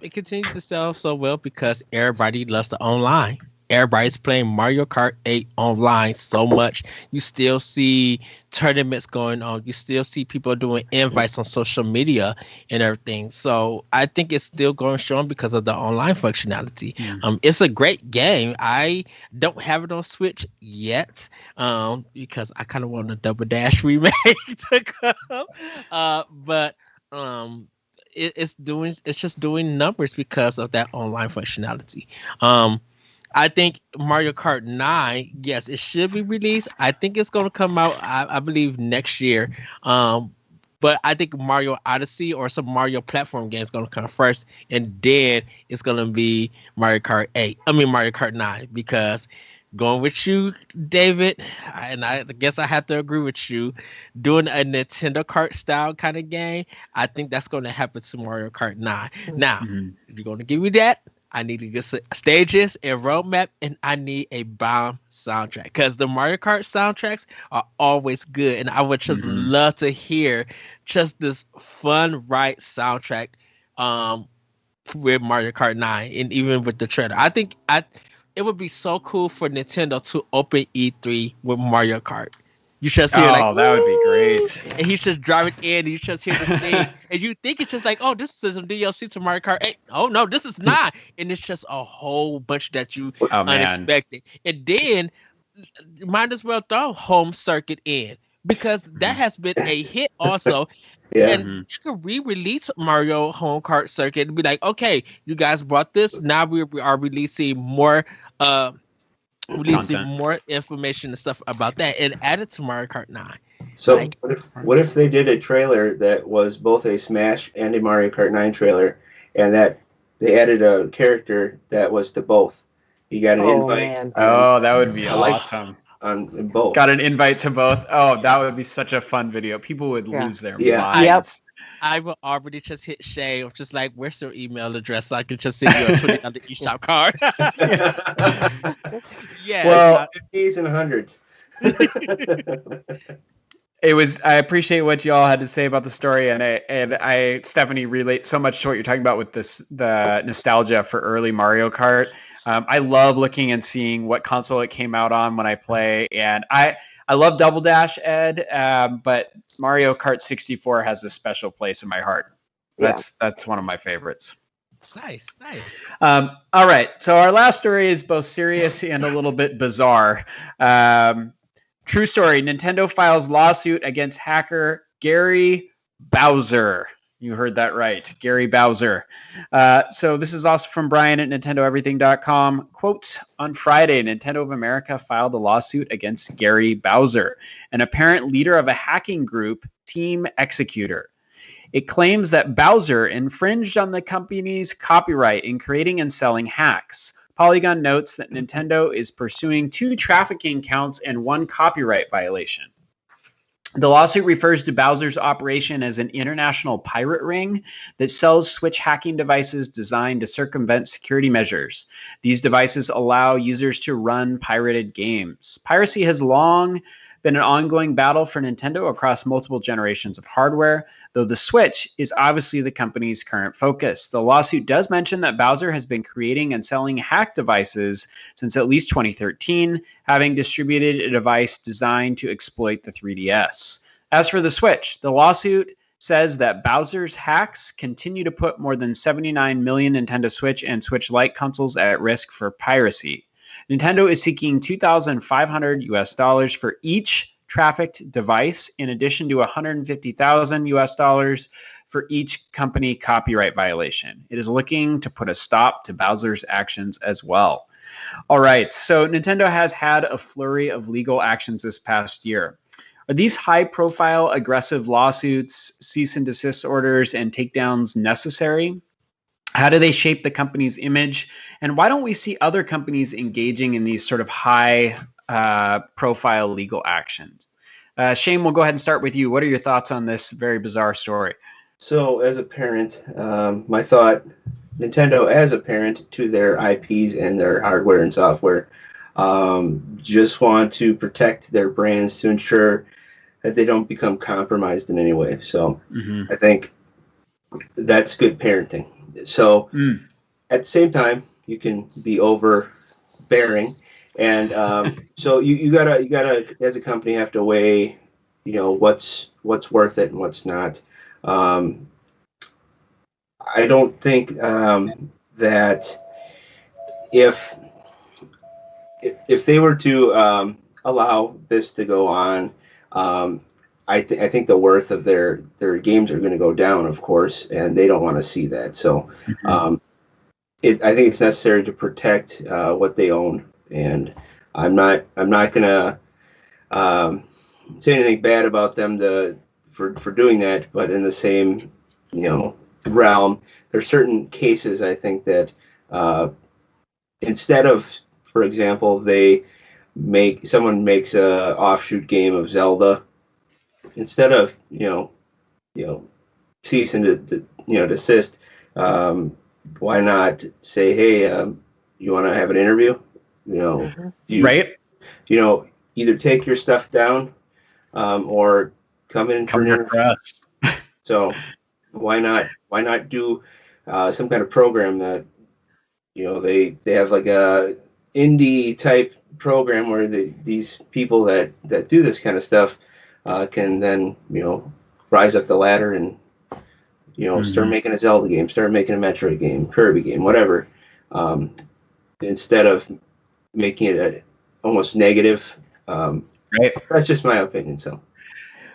It continues to sell so well because everybody loves the online. Everybody's playing Mario Kart 8 online so much. You still see tournaments going on. You still see people doing invites on social media and everything. So I think it's still going strong because of the online functionality. It's a great game. I don't have it on Switch yet because I kind of want a Double Dash remake to come. But it's just doing numbers because of that online functionality. I think Mario Kart 9, yes, it should be released. I think it's going to come out, I believe, next year. But I think Mario Odyssey or some Mario platform game is going to come first, and then it's going to be Mario Kart 9, because going with you, David, and I guess I have to agree with you, doing a Nintendo Kart style kind of game, I think that's going to happen to Mario Kart 9. Now, if you're going to give me that, I need to get stages and roadmap, and I need a bomb soundtrack, because the Mario Kart soundtracks are always good, and I would just love to hear just this fun, right soundtrack with Mario Kart 9, and even with the trailer. I think it would be so cool for Nintendo to open E3 with Mario Kart. You just hear that would be great. And he's just driving in, and you just hear the thing, and you think it's just like, oh, this is some DLC to Mario Kart 8. Oh no, this is not, and it's just a whole bunch that you unexpected. And then might as well throw Home Circuit in because that has been a hit also. Yeah. And you can re-release Mario Home Kart Circuit and be like, okay, you guys brought this. Now we are releasing more Content. more information and stuff about that and add it to Mario Kart 9. So Like- what if they did a trailer that was both a Smash and a Mario Kart 9 trailer, and that they added a character that was to both? You got an invite. Man. Oh, that would be I like- awesome. On both. Got an invite to both. Oh, that would be such a fun video. People would Yeah. lose their Yeah. minds. I will already just hit Shay, just like, where's your email address so I can just send you a $20 eShop card. Yeah. Well, 50s and 100s. it was. I appreciate what you all had to say about the story, and I Stephanie, relate so much to what you're talking about with the nostalgia for early Mario Kart. I love looking and seeing what console it came out on when I play, and I love Double Dash, Ed, but Mario Kart 64 has a special place in my heart. That's one of my favorites. Nice. All right, so our last story is both serious and a little bit bizarre. True story: Nintendo files lawsuit against hacker Gary Bowser. You heard that right, Gary Bowser. So this is also from Brian at NintendoEverything.com. Quote, on Friday, Nintendo of America filed a lawsuit against Gary Bowser, an apparent leader of a hacking group, Team Executor. It claims that Bowser infringed on the company's copyright in creating and selling hacks. Polygon notes that Nintendo is pursuing 2 trafficking counts and 1 copyright violation. The lawsuit refers to Bowser's operation as an international pirate ring that sells Switch hacking devices designed to circumvent security measures. These devices allow users to run pirated games. Piracy has long been an ongoing battle for Nintendo across multiple generations of hardware, though the Switch is obviously the company's current focus. The lawsuit does mention that Bowser has been creating and selling hacked devices since at least 2013, having distributed a device designed to exploit the 3DS. As for the Switch, the lawsuit says that Bowser's hacks continue to put more than 79 million Nintendo Switch and Switch Lite consoles at risk for piracy. Nintendo is seeking $2,500 for each trafficked device, in addition to $150,000 for each company copyright violation. It is looking to put a stop to Bowser's actions as well. All right, so Nintendo has had a flurry of legal actions this past year. Are these high-profile, aggressive lawsuits, cease and desist orders, and takedowns necessary? How do they shape the company's image? And why don't we see other companies engaging in these sort of high-profile legal actions? Shane, we'll go ahead and start with you. What are your thoughts on this very bizarre story? So, as a parent, my thought, Nintendo as a parent to their IPs and their hardware and software, just want to protect their brands to ensure that they don't become compromised in any way. So, I think that's good parenting. So, at the same time, you can be overbearing, and so you gotta as a company have to weigh, what's worth it and what's not. I don't think that if they were to allow this to go on, I think the worth of their games are going to go down, of course, and they don't want to see that. So, I think it's necessary to protect what they own, and I'm not going to say anything bad about them for doing that. But in the same realm, there's certain cases I think that instead of, for example, someone makes a offshoot game of Zelda. Instead of cease and desist, why not say, hey, you want to have an interview? Right? Either take your stuff down or come in for an interview. So why not do some kind of program that they have like a indie type program where these people that do this kind of stuff can then rise up the ladder and start making a Zelda game, start making a Metroid game, Kirby game, whatever, instead of making it almost negative. Right. That's just my opinion. So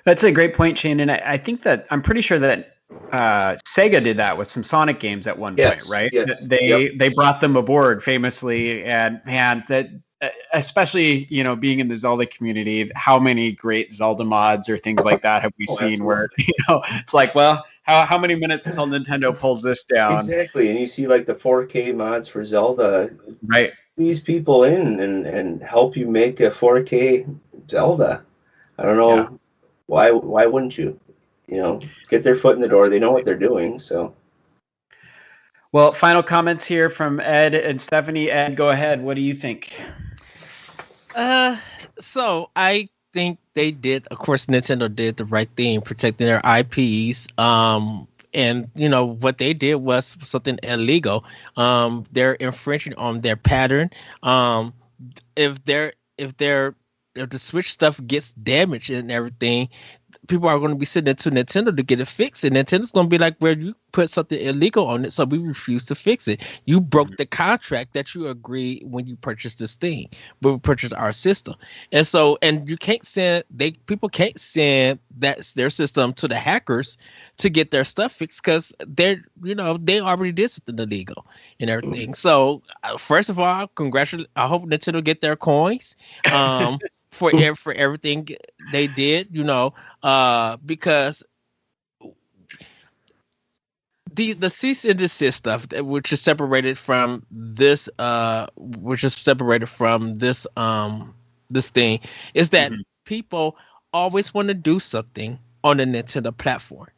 that's a great point, Shane. And I think that I'm pretty sure that Sega did that with some Sonic games at one point, right? Yes. They brought them aboard famously, and man, that especially being in the Zelda community, how many great Zelda mods or things like that have we seen? Absolutely. Where it's like, well, how many minutes until Nintendo pulls this down? Exactly, and you see like the 4K mods for Zelda, right? These people in and help you make a 4K Zelda. I don't know. Yeah. Why wouldn't you? Get their foot in the door. They know what they're doing. So, well, final comments here from Ed and Stephanie. Ed, go ahead. What do you think? So I think they did. Of course, Nintendo did the right thing, protecting their IPs. And what they did was something illegal. They're infringing on their pattern. If the Switch stuff gets damaged and everything, people are going to be sitting into Nintendo to get it fixed, and Nintendo's going to be like, "Well, you put something illegal on it, so we refuse to fix it. You broke the contract that you agreed when you purchased this thing, when we purchased our system." And so, and you can't send people can't send their system to the hackers to get their stuff fixed because they already did something illegal and everything. So, first of all, congratulations. I hope Nintendo get their coins. For everything they did, because the cease and desist stuff, which is separated from this this thing, is that people always want to do something on the Nintendo platform,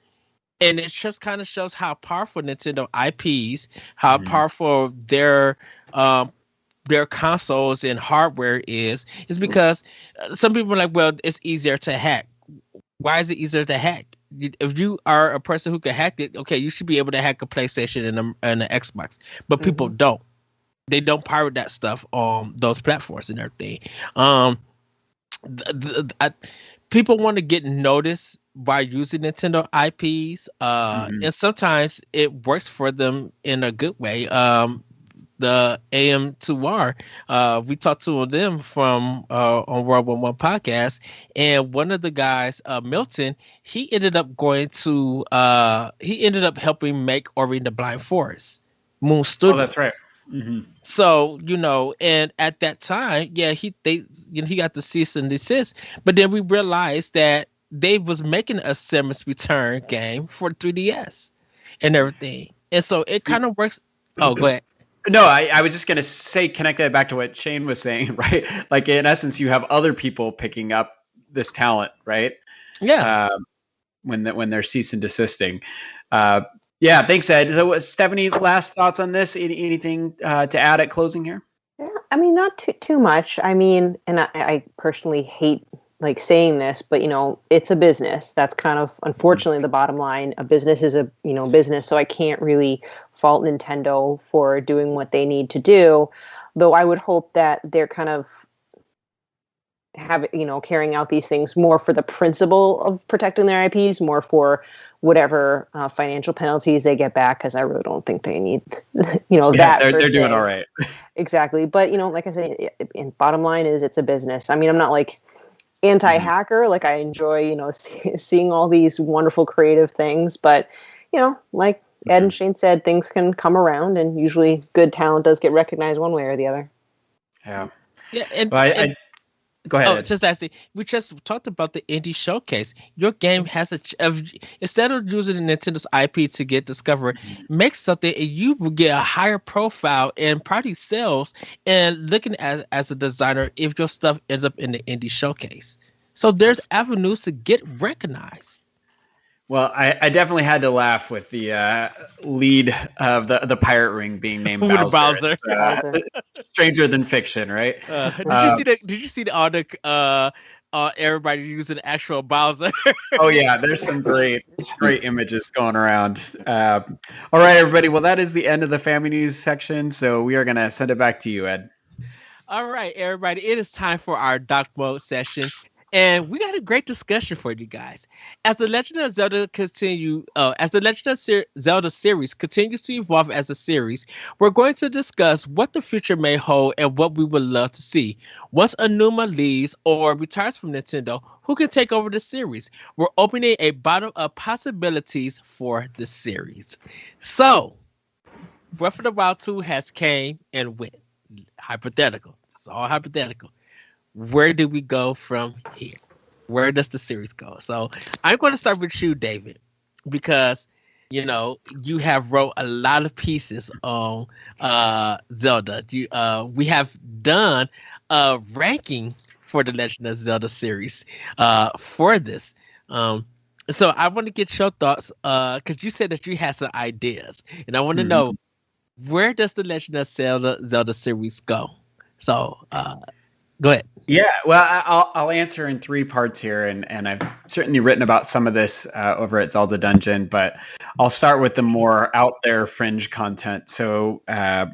and it just kind of shows how powerful Nintendo IPs, how powerful their consoles and hardware is because some people are like, well, it's easier to hack. Why is it easier to hack? If you are a person who can hack it, okay, you should be able to hack a PlayStation and an Xbox, but people don't. They don't pirate that stuff on those platforms and everything. People want to get noticed by using Nintendo IPs, and sometimes it works for them in a good way. The AM2R, we talked to them from on World War One podcast, and one of the guys, Milton, he ended up helping make Ori and the Blind Forest, Moon Studios. Oh, that's right. So and at that time, he got the cease and desist, but then we realized that they was making a Samus Return game for 3DS and everything, and so it kind of works. Oh, go ahead. No, I was just going to say, connect that back to what Shane was saying, right? Like, in essence, you have other people picking up this talent, right? Yeah. When they're cease and desisting. Yeah, thanks, Ed. So, Stephanie, last thoughts on this? Anything to add at closing here? Yeah, I mean, not too much. I mean, and I personally hate like saying this, but it's a business. That's kind of unfortunately the bottom line. A business is a business, so I can't really fault Nintendo for doing what they need to do. Though I would hope that they're kind of carrying out these things more for the principle of protecting their IPs, more for whatever financial penalties they get back, because I really don't think they need that. They're doing all right. Exactly, but like I said, bottom line is it's a business. I mean, I'm not like anti-hacker. Like I enjoy, seeing all these wonderful creative things, but like Ed and Shane said, things can come around, and usually good talent does get recognized one way or the other. Yeah. Yeah. And, go ahead. Oh, just lastly, we just talked about the indie showcase. Your game has instead of using Nintendo's IP to get discovered, make something and you will get a higher profile and probably sales. And looking at as a designer, if your stuff ends up in the indie showcase, so there's avenues to get recognized. Well, I definitely had to laugh with the lead of the pirate ring being named Bowser. Stranger than fiction, right? Did you see all the everybody using actual Bowser? Oh yeah, there's some great images going around. All right, everybody. Well, that is the end of the family news section. So we are gonna send it back to you, Ed. All right, everybody. It is time for our Doc Mode session. And we got a great discussion for you guys. As the Legend of Zelda Zelda series continues to evolve as a series, we're going to discuss what the future may hold and what we would love to see. Once Anuma leaves or retires from Nintendo, who can take over the series? We're opening a bottle of possibilities for the series. So, Breath of the Wild 2 has came and went. Hypothetical. It's all hypothetical. Where do we go from here? Where does the series go? So I'm going to start with you, David, because you have wrote a lot of pieces on Zelda. We have done a ranking for the Legend of Zelda series for this. So I want to get your thoughts because you said that you had some ideas, and I want to know, where does the Legend of Zelda series go? So go ahead. Yeah, well, I'll answer in three parts here, and I've certainly written about some of this over at Zelda Dungeon, but I'll start with the more out there fringe content. So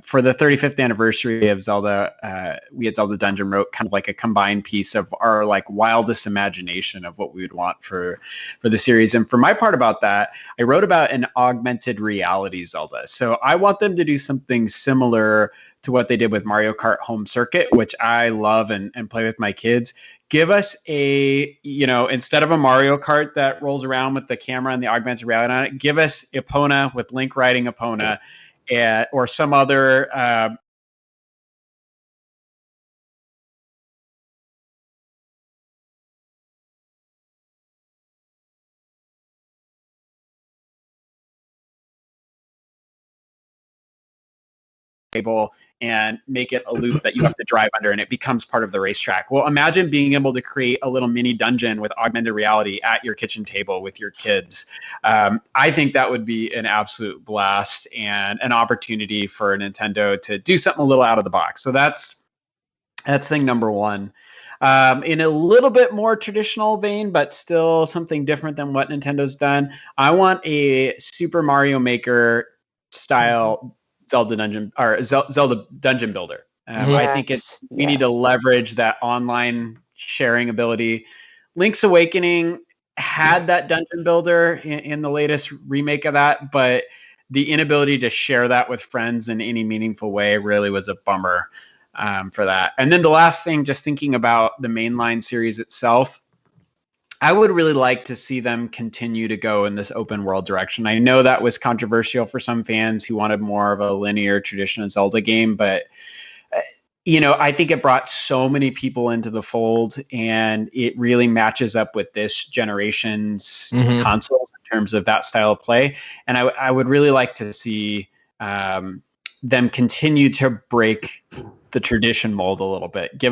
for the 35th anniversary of Zelda, we at Zelda Dungeon wrote kind of like a combined piece of our like wildest imagination of what we would want for the series. And for my part about that, I wrote about an augmented reality Zelda. So I want them to do something similar to what they did with Mario Kart Home Circuit, which I love and play with my kids. Give us instead of a Mario Kart that rolls around with the camera and the augmented reality on it, give us Epona with Link riding Epona, or some other table and make it a loop that you have to drive under, and it becomes part of the racetrack. Well, imagine being able to create a little mini dungeon with augmented reality at your kitchen table with your kids. I think that would be an absolute blast and an opportunity for Nintendo to do something a little out of the box. So that's thing number one. In a little bit more traditional vein, but still something different than what Nintendo's done, I want a Super Mario Maker style Zelda Dungeon Builder. I think we need to leverage that online sharing ability. Link's Awakening had that dungeon builder in the latest remake of that, but the inability to share that with friends in any meaningful way really was a bummer for that. And then the last thing, just thinking about the mainline series itself, I would really like to see them continue to go in this open world direction. I know that was controversial for some fans who wanted more of a linear traditional Zelda game, but I think it brought so many people into the fold, and it really matches up with this generation's consoles in terms of that style of play. And I would really like to see them continue to break the tradition mold a little bit.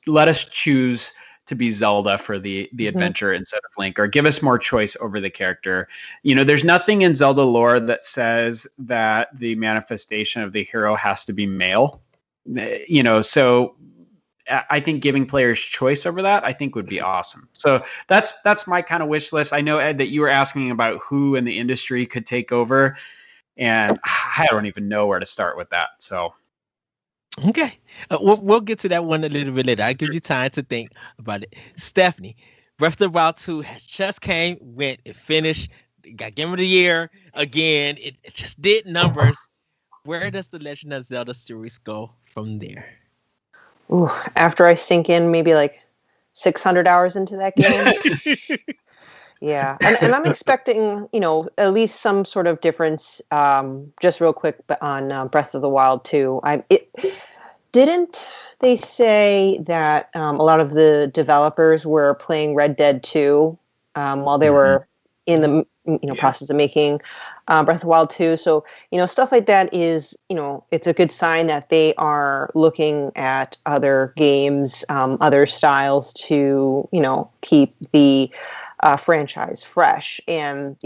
Let us choose to be Zelda for the adventure instead of Link, or give us more choice over the character. There's nothing in Zelda lore that says that the manifestation of the hero has to be male. So I think giving players choice over that, I think would be awesome. So that's my kind of wish list. I know, Ed, that you were asking about who in the industry could take over, and I don't even know where to start with that. So. Okay, we'll get to that one a little bit later. I'll give you time to think about it. Stephanie, Breath of the Wild 2 has just came, went, it finished, it got Game of the Year again. It just did numbers. Where does the Legend of Zelda series go from there? Ooh, after I sink in maybe like 600 hours into that game. Yeah, and I'm expecting, at least some sort of difference. Just real quick on Breath of the Wild 2. Didn't they say that a lot of the developers were playing Red Dead 2 while they were in the process of making Breath of the Wild 2? So, stuff like that is, it's a good sign that they are looking at other games, other styles to, keep the franchise fresh. And,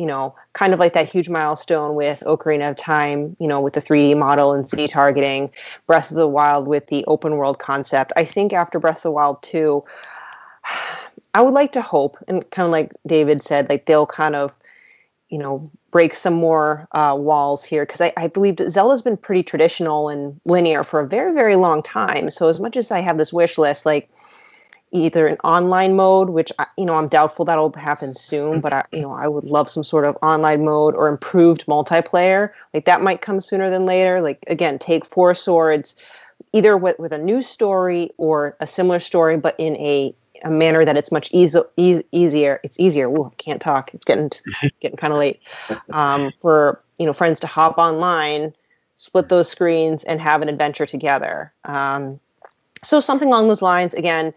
kind of like that huge milestone with Ocarina of Time, with the 3D model and Z targeting, Breath of the Wild with the open world concept. I think after Breath of the Wild 2, I would like to hope, and kind of like David said, like they'll kind of, break some more walls here, because I believe that Zelda's been pretty traditional and linear for a very, very long time. So as much as I have this wish list, like, either an online mode, which I'm doubtful that'll happen soon, but I would love some sort of online mode or improved multiplayer. Like that might come sooner than later. Like again, take Four Swords, either with a new story or a similar story, but in a manner that it's much easier. It's easier. Ooh, I can't talk. It's getting kind of late. For friends to hop online, split those screens, and have an adventure together. So something along those lines. Again,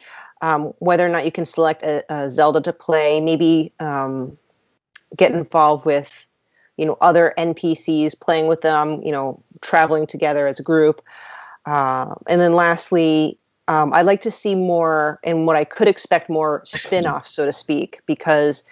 whether or not you can select a Zelda to play, maybe get involved with other NPCs, playing with them, traveling together as a group. And then lastly, I'd like to see more, and what I could expect more spin-offs, so to speak, because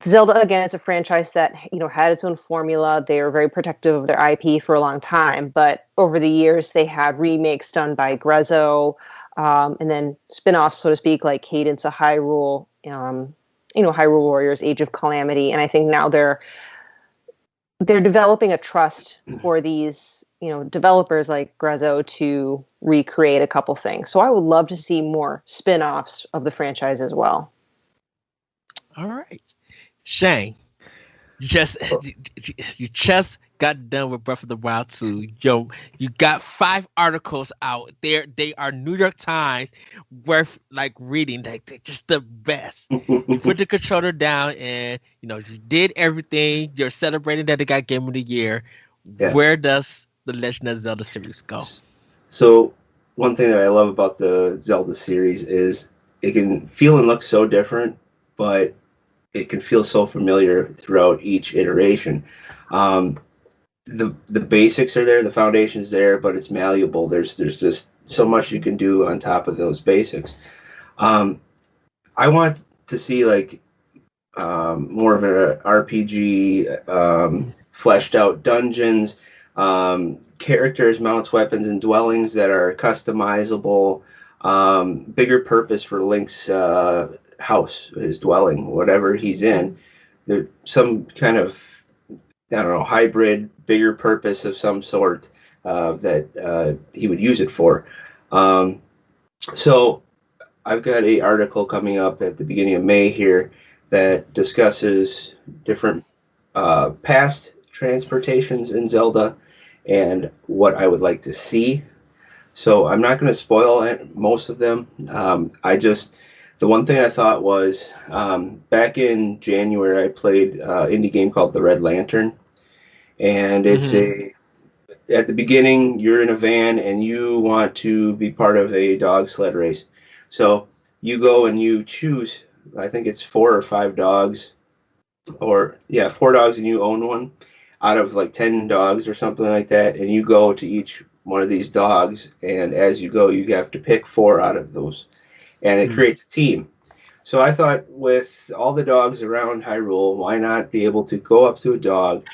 Zelda, again, is a franchise that, had its own formula. They were very protective of their IP for a long time, but over the years, they had remakes done by Grezzo, and then spin-offs, so to speak, like Cadence of Hyrule, Hyrule Warriors, Age of Calamity, and I think now they're developing a trust for these developers like Grezzo to recreate a couple things. So I would love to see more spin-offs of the franchise as well. All right. Shane, you just got done with Breath of the Wild 2. You got 5 articles out. They are New York Times worth reading. They're just the best. You put the controller down and you did everything. You're celebrating that it got Game of the Year. Yeah. Where does the Legend of Zelda series go? So one thing that I love about the Zelda series is it can feel and look so different, but it can feel so familiar throughout each iteration. The basics are there, the foundation's there, but it's malleable. There's just so much you can do on top of those basics. I want to see more of an RPG, fleshed out dungeons, characters, mounts, weapons, and dwellings that are customizable, bigger purpose for Link's house, his dwelling, whatever he's in. There's some kind of, hybrid, bigger purpose of some sort that he would use it for. So I've got an article coming up at the beginning of May here that discusses different past transportations in Zelda and what I would like to see. So I'm not going to spoil most of them. The one thing I thought was, back in January, I played an indie game called The Red Lantern. And it's at the beginning, you're in a van and you want to be part of a dog sled race. So you go and you choose, I think it's 4 or 5 dogs, 4 dogs, and you own one out of 10 dogs or something like that. And you go to each one of these dogs, and as you go, you have to pick 4 out of those. And it creates a team. So I thought, with all the dogs around Hyrule, why not be able to go up to a dog,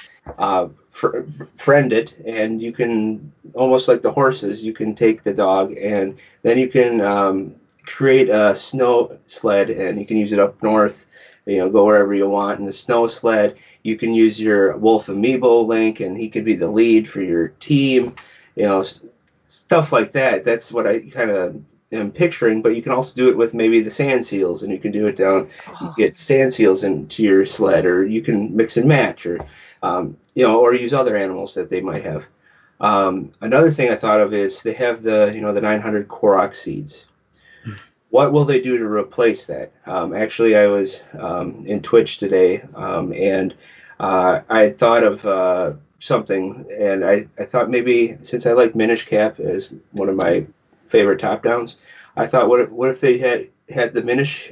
friend it, and you can, almost like the horses, you can take the dog, and then you can create a snow sled, and you can use it up north, go wherever you want. In the snow sled, you can use your Wolf Amiibo Link, and he could be the lead for your team, stuff like that. That's what I kind of am picturing, but you can also do it with maybe the sand seals, and you can do it down, you get sand seals into your sled, or you can mix and match, or or use other animals that they might have. Another thing I thought of is they have the 900 Korok seeds. What will they do to replace that? Actually, I was in Twitch today, and I had thought of something, and I thought maybe, since I like Minish Cap as one of my favorite top-downs, I thought, what if they had the Minish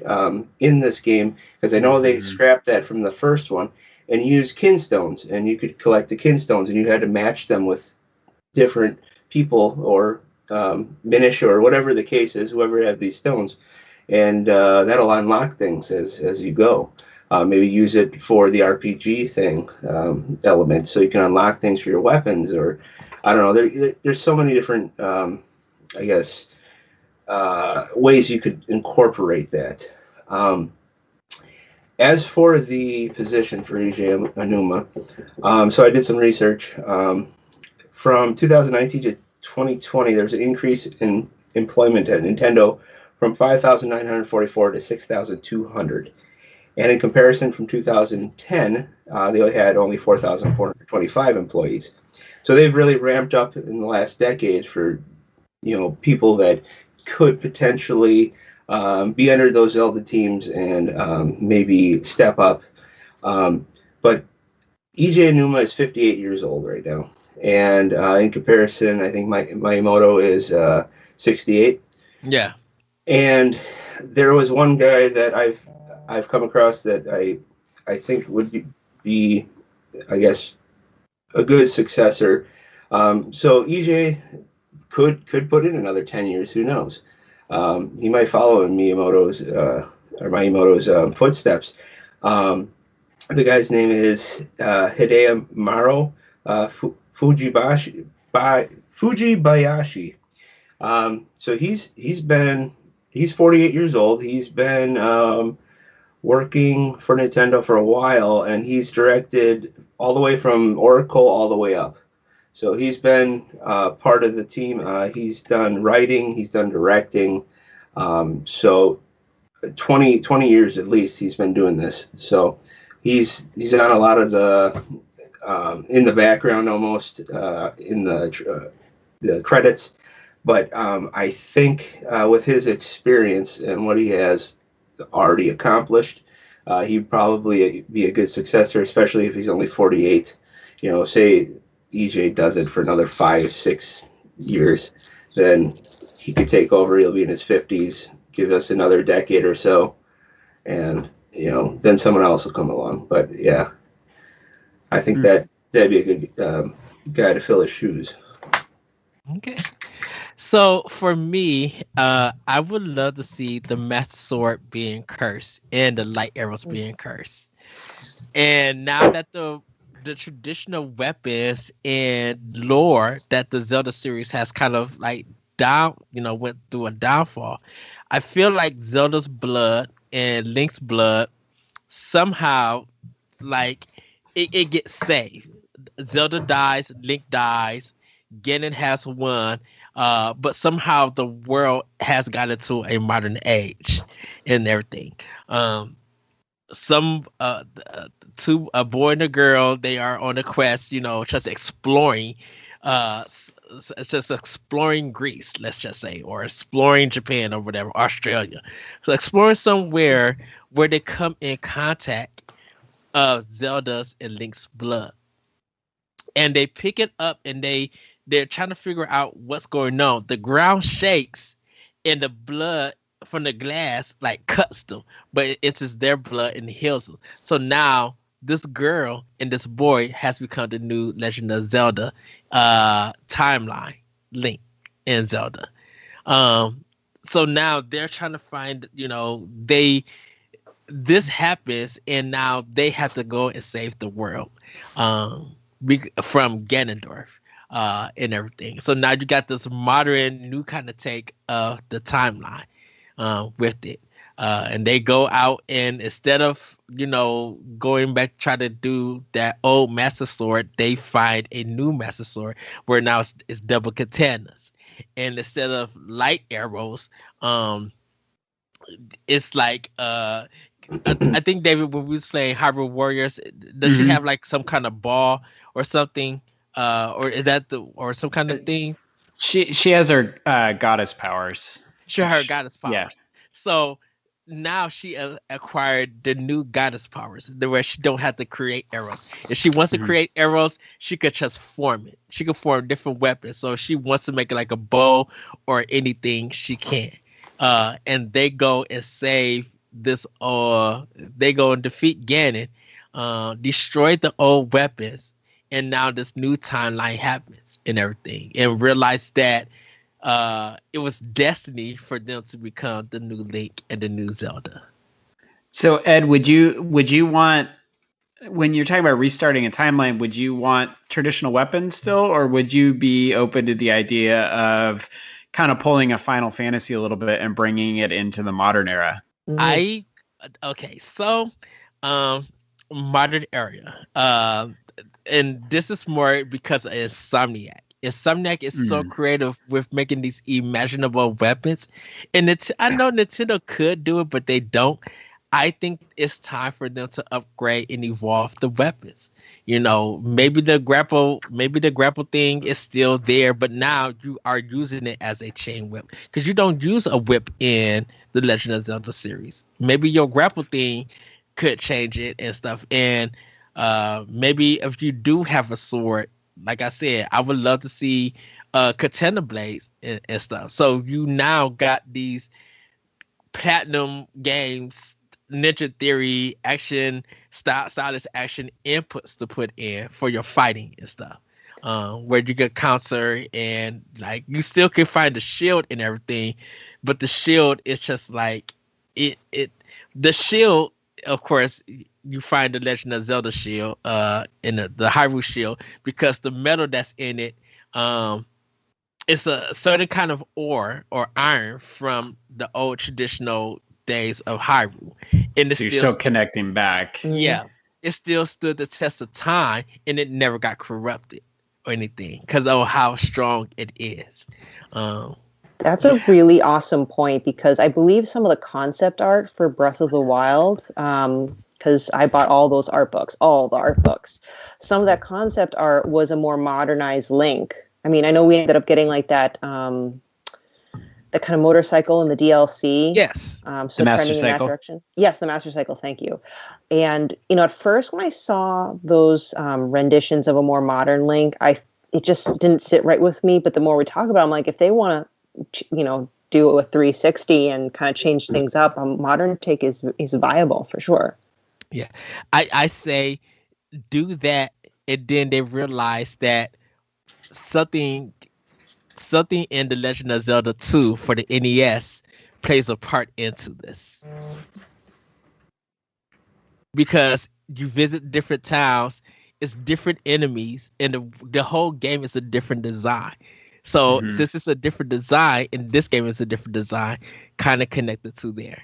in this game, because I know they scrapped that from the first one, and use kinstones, and you could collect the kinstones, and you had to match them with different people, or Minish, or whatever the case is, whoever had these stones, and that'll unlock things as you go. Maybe use it for the RPG thing element, so you can unlock things for your weapons, or I don't know. There's so many different, ways you could incorporate that. As for the position for Eiji Aonuma, so I did some research. From 2019 to 2020, there was an increase in employment at Nintendo from 5,944 to 6,200. And in comparison, from 2010, they had only 4,425 employees. So they've really ramped up in the last decade for, people that could potentially be under those Zelda teams and maybe step up. But EJ Numa is 58 years old right now. And in comparison, I think Miyamoto is 68. Yeah. And there was one guy that I've come across that I think would be, I guess, a good successor. So EJ could put in another 10 years. Who knows? He might follow in Miyamoto's footsteps. The guy's name is Hideo Maro Fujibayashi. So he's 48 years old. He's been working for Nintendo for a while, and he's directed all the way from Oracle all the way up. So he's been part of the team. He's done writing. He's done directing. So 20 years at least he's been doing this. So he's on a lot of the in the background almost in the credits. But I think with his experience and what he has already accomplished, he'd probably be a good successor, especially if he's only 48. Say EJ does it for another 5-6 years, then he could take over. He'll be in his 50s, give us another decade or so, and then someone else will come along. But yeah, I think that'd be a good guy to fill his shoes. Okay. So for me, I would love to see the Master Sword being cursed and the light arrows being cursed. And now that the traditional weapons and lore that the Zelda series has kind of like went through a downfall, I feel like Zelda's blood and Link's blood somehow like it gets saved. Zelda dies, Link dies, Ganon has won. But somehow the world has gotten to a modern age and everything. A boy and a girl, they are on a quest, just exploring, just exploring Greece, let's just say, or exploring Japan or whatever, Australia. So exploring somewhere where they come in contact of Zelda's and Link's blood. And they pick it up and they're trying to figure out what's going on. The ground shakes and the blood from the glass like cuts them, but it enters their blood and heals them. So now this girl and this boy has become the new Legend of Zelda timeline, Link and Zelda. So now they're trying to find, this happens and now they have to go and save the world from Ganondorf. And everything. So now you got this modern new kind of take of the timeline with it. And they go out and instead of, going back try to do that old Master Sword, they find a new Master Sword where now it's double katanas. And instead of light arrows, it's like I think David, when we was playing Hyrule Warriors, does she have like some kind of ball or something? Or is that or some kind of thing? She has her goddess powers. Sure, her goddess powers. Yeah. So now she acquired the new goddess powers, where she don't have to create arrows. If she wants to create arrows, she could just form it. She could form different weapons. So if she wants to make it like a bow or anything, she can. And they go and save this. They go and defeat Ganon, destroy the old weapons. And now this new timeline happens and everything, and realize that it was destiny for them to become the new Link and the new Zelda. So Ed, would you want, when you're talking about restarting a timeline, would you want traditional weapons still, or would you be open to the idea of kind of pulling a Final Fantasy a little bit and bringing it into the modern era? Modern era. And this is more because of Insomniac. Insomniac is so creative with making these imaginable weapons, and I know Nintendo could do it, but they don't. I think it's time for them to upgrade and evolve the weapons. Maybe the grapple thing is still there, but now you are using it as a chain whip because you don't use a whip in the Legend of Zelda series. Maybe your grapple thing could change it and stuff. And maybe if you do have a sword, like I said, I would love to see katana blades and stuff. So you now got these platinum games, Ninja Theory action stylish action inputs to put in for your fighting and stuff. Where you get counter and like you still can find the shield and everything, but the shield is just like it the shield, of course, you find the Legend of Zelda shield in the Hyrule shield because the metal that's in it it's a certain kind of ore or iron from the old traditional days of Hyrule. And so you're still connecting back. Yeah. It still stood the test of time and it never got corrupted or anything because of how strong it is. That's a really awesome point because I believe some of the concept art for Breath of the Wild, because I bought all the art books. Some of that concept art was a more modernized Link. I mean, I know we ended up getting like that the kind of motorcycle in the DLC. Yes. So trending in that direction. Yes, the Master Cycle. Thank you. And, at first when I saw those renditions of a more modern Link, it just didn't sit right with me. But the more we talk about it, I'm like, if they want to, do it with 360 and kind of change things up, a modern take is viable for sure. Yeah. I say do that. And then they realize that something in the Legend of Zelda 2 for the NES plays a part into this. Because you visit different towns, it's different enemies, and the whole game is a different design. So since it's a different design, and this game is a different design, kind of connected to there.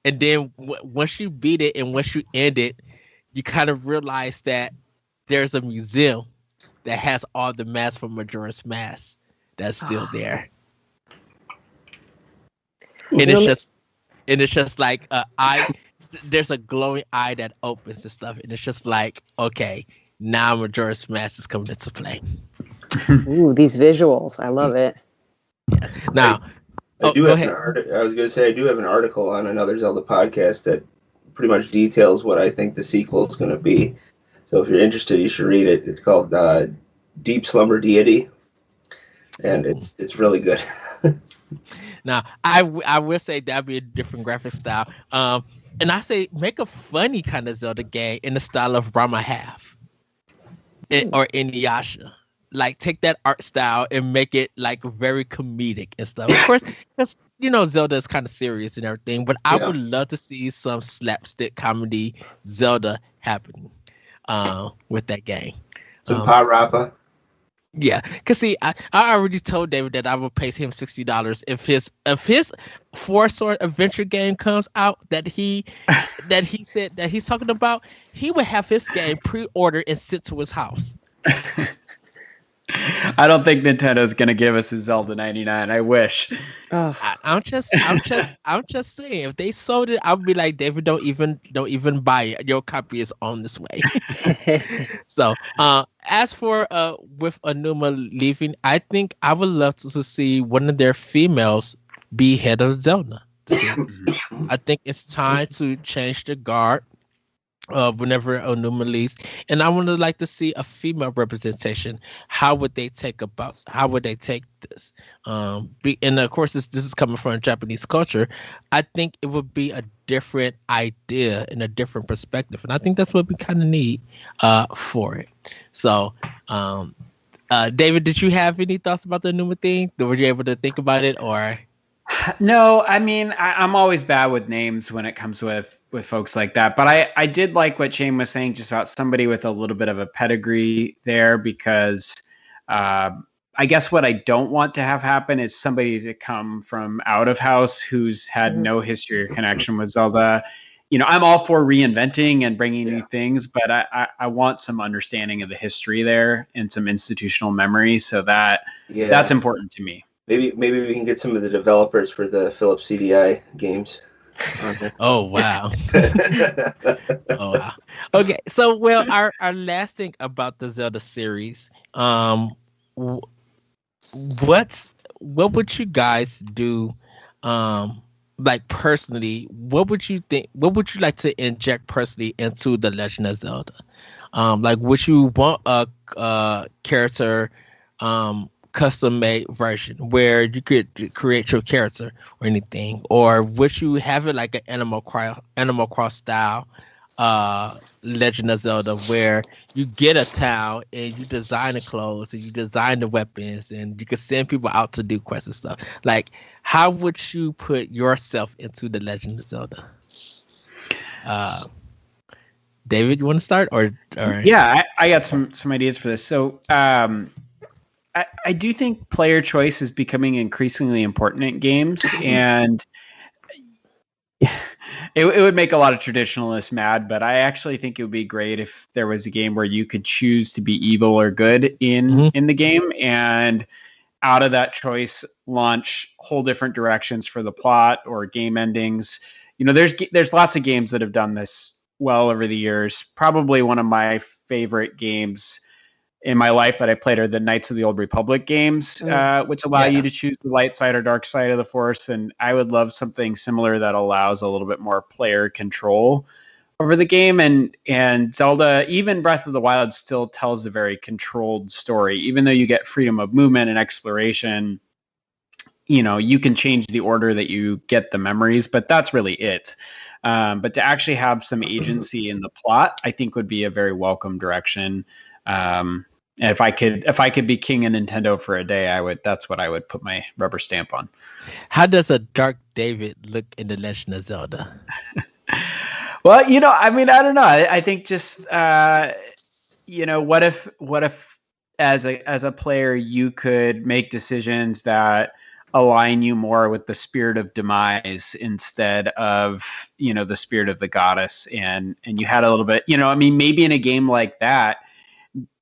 And then once you beat it and once you end it, you kind of realize that there's a museum that has all the masks from Majora's Mask that's still there. And it's just like there's a glowing eye that opens and stuff, and it's just like, okay, now Majora's Mask is coming into play. Ooh, these visuals, I love it. Now, I was going to say I do have an article on Another Zelda podcast that pretty much details what I think the sequel is going to be. So if you're interested, you should read it. It's called Deep Slumber Deity, and it's really good. Now, I will say that'd be a different graphic style. And I say make a funny kind of Zelda game in the style of Brahma Half or Inuyasha. Like take that art style and make it like very comedic and stuff. Of course, because Zelda is kind of serious and everything, but I would love to see some slapstick comedy Zelda happening with that game. Some Pa-Rappa. Yeah, because see, I already told David that I will pay him $60 if his Four Sword Adventure game comes out that he said that he's talking about. He would have his game pre-ordered and sent to his house. I don't think Nintendo's gonna give us a Zelda 99. I wish. I'm just saying, if they sold it, I would be like, David, don't even buy it. Your copy is on this way. So, as for with Anuma leaving, I think I would love to see one of their females be head of Zelda. I think it's time to change the guard. Whenever Anuma leaves, and I would like to see a female representation. How would they take this? And of course, this is coming from Japanese culture. I think it would be a different idea and a different perspective, and I think that's what we kind of need for it. So, David, did you have any thoughts about the Anuma thing? Were you able to think about it, or? No, I mean, I'm always bad with names when it comes with folks like that. But I did like what Shane was saying just about somebody with a little bit of a pedigree there, because I guess what I don't want to have happen is somebody to come from out of house who's had no history or connection with Zelda. I'm all for reinventing and bringing new things, but I want some understanding of the history there and some institutional memory. So that's important to me. Maybe we can get some of the developers for the Philips CDI games on there. Oh wow. Oh wow. Okay, so our last thing about the Zelda series, what would you guys do, like personally? What would you think? What would you like to inject personally into the Legend of Zelda? Like, would you want a character, custom made version where you could create your character or anything, or would you have it like an Animal Cross style Legend of Zelda where you get a town and you design the clothes and you design the weapons and you can send people out to do quests and stuff? Like, how would you put yourself into the Legend of Zelda? David, you want to start or? Yeah, I got some ideas for this. So I do think player choice is becoming increasingly important in games, and it would make a lot of traditionalists mad, but I actually think it would be great if there was a game where you could choose to be evil or good in the game, and out of that choice launch whole different directions for the plot or game endings. There's lots of games that have done this well over the years. Probably one of my favorite games in my life that I played are the Knights of the Old Republic games, which allow you to choose the light side or dark side of the Force. And I would love something similar that allows a little bit more player control over the game. And Zelda, even Breath of the Wild, still tells a very controlled story. Even though you get freedom of movement and exploration, you can change the order that you get the memories, but that's really it. But to actually have some agency in the plot, I think would be a very welcome direction. And if I could be king of Nintendo for a day, that's what I would put my rubber stamp on. How does a Dark David look in the Legend of Zelda? Well, I don't know. I think just what if as a player you could make decisions that align you more with the spirit of demise instead of the spirit of the goddess, and you had a little bit, maybe in a game like that,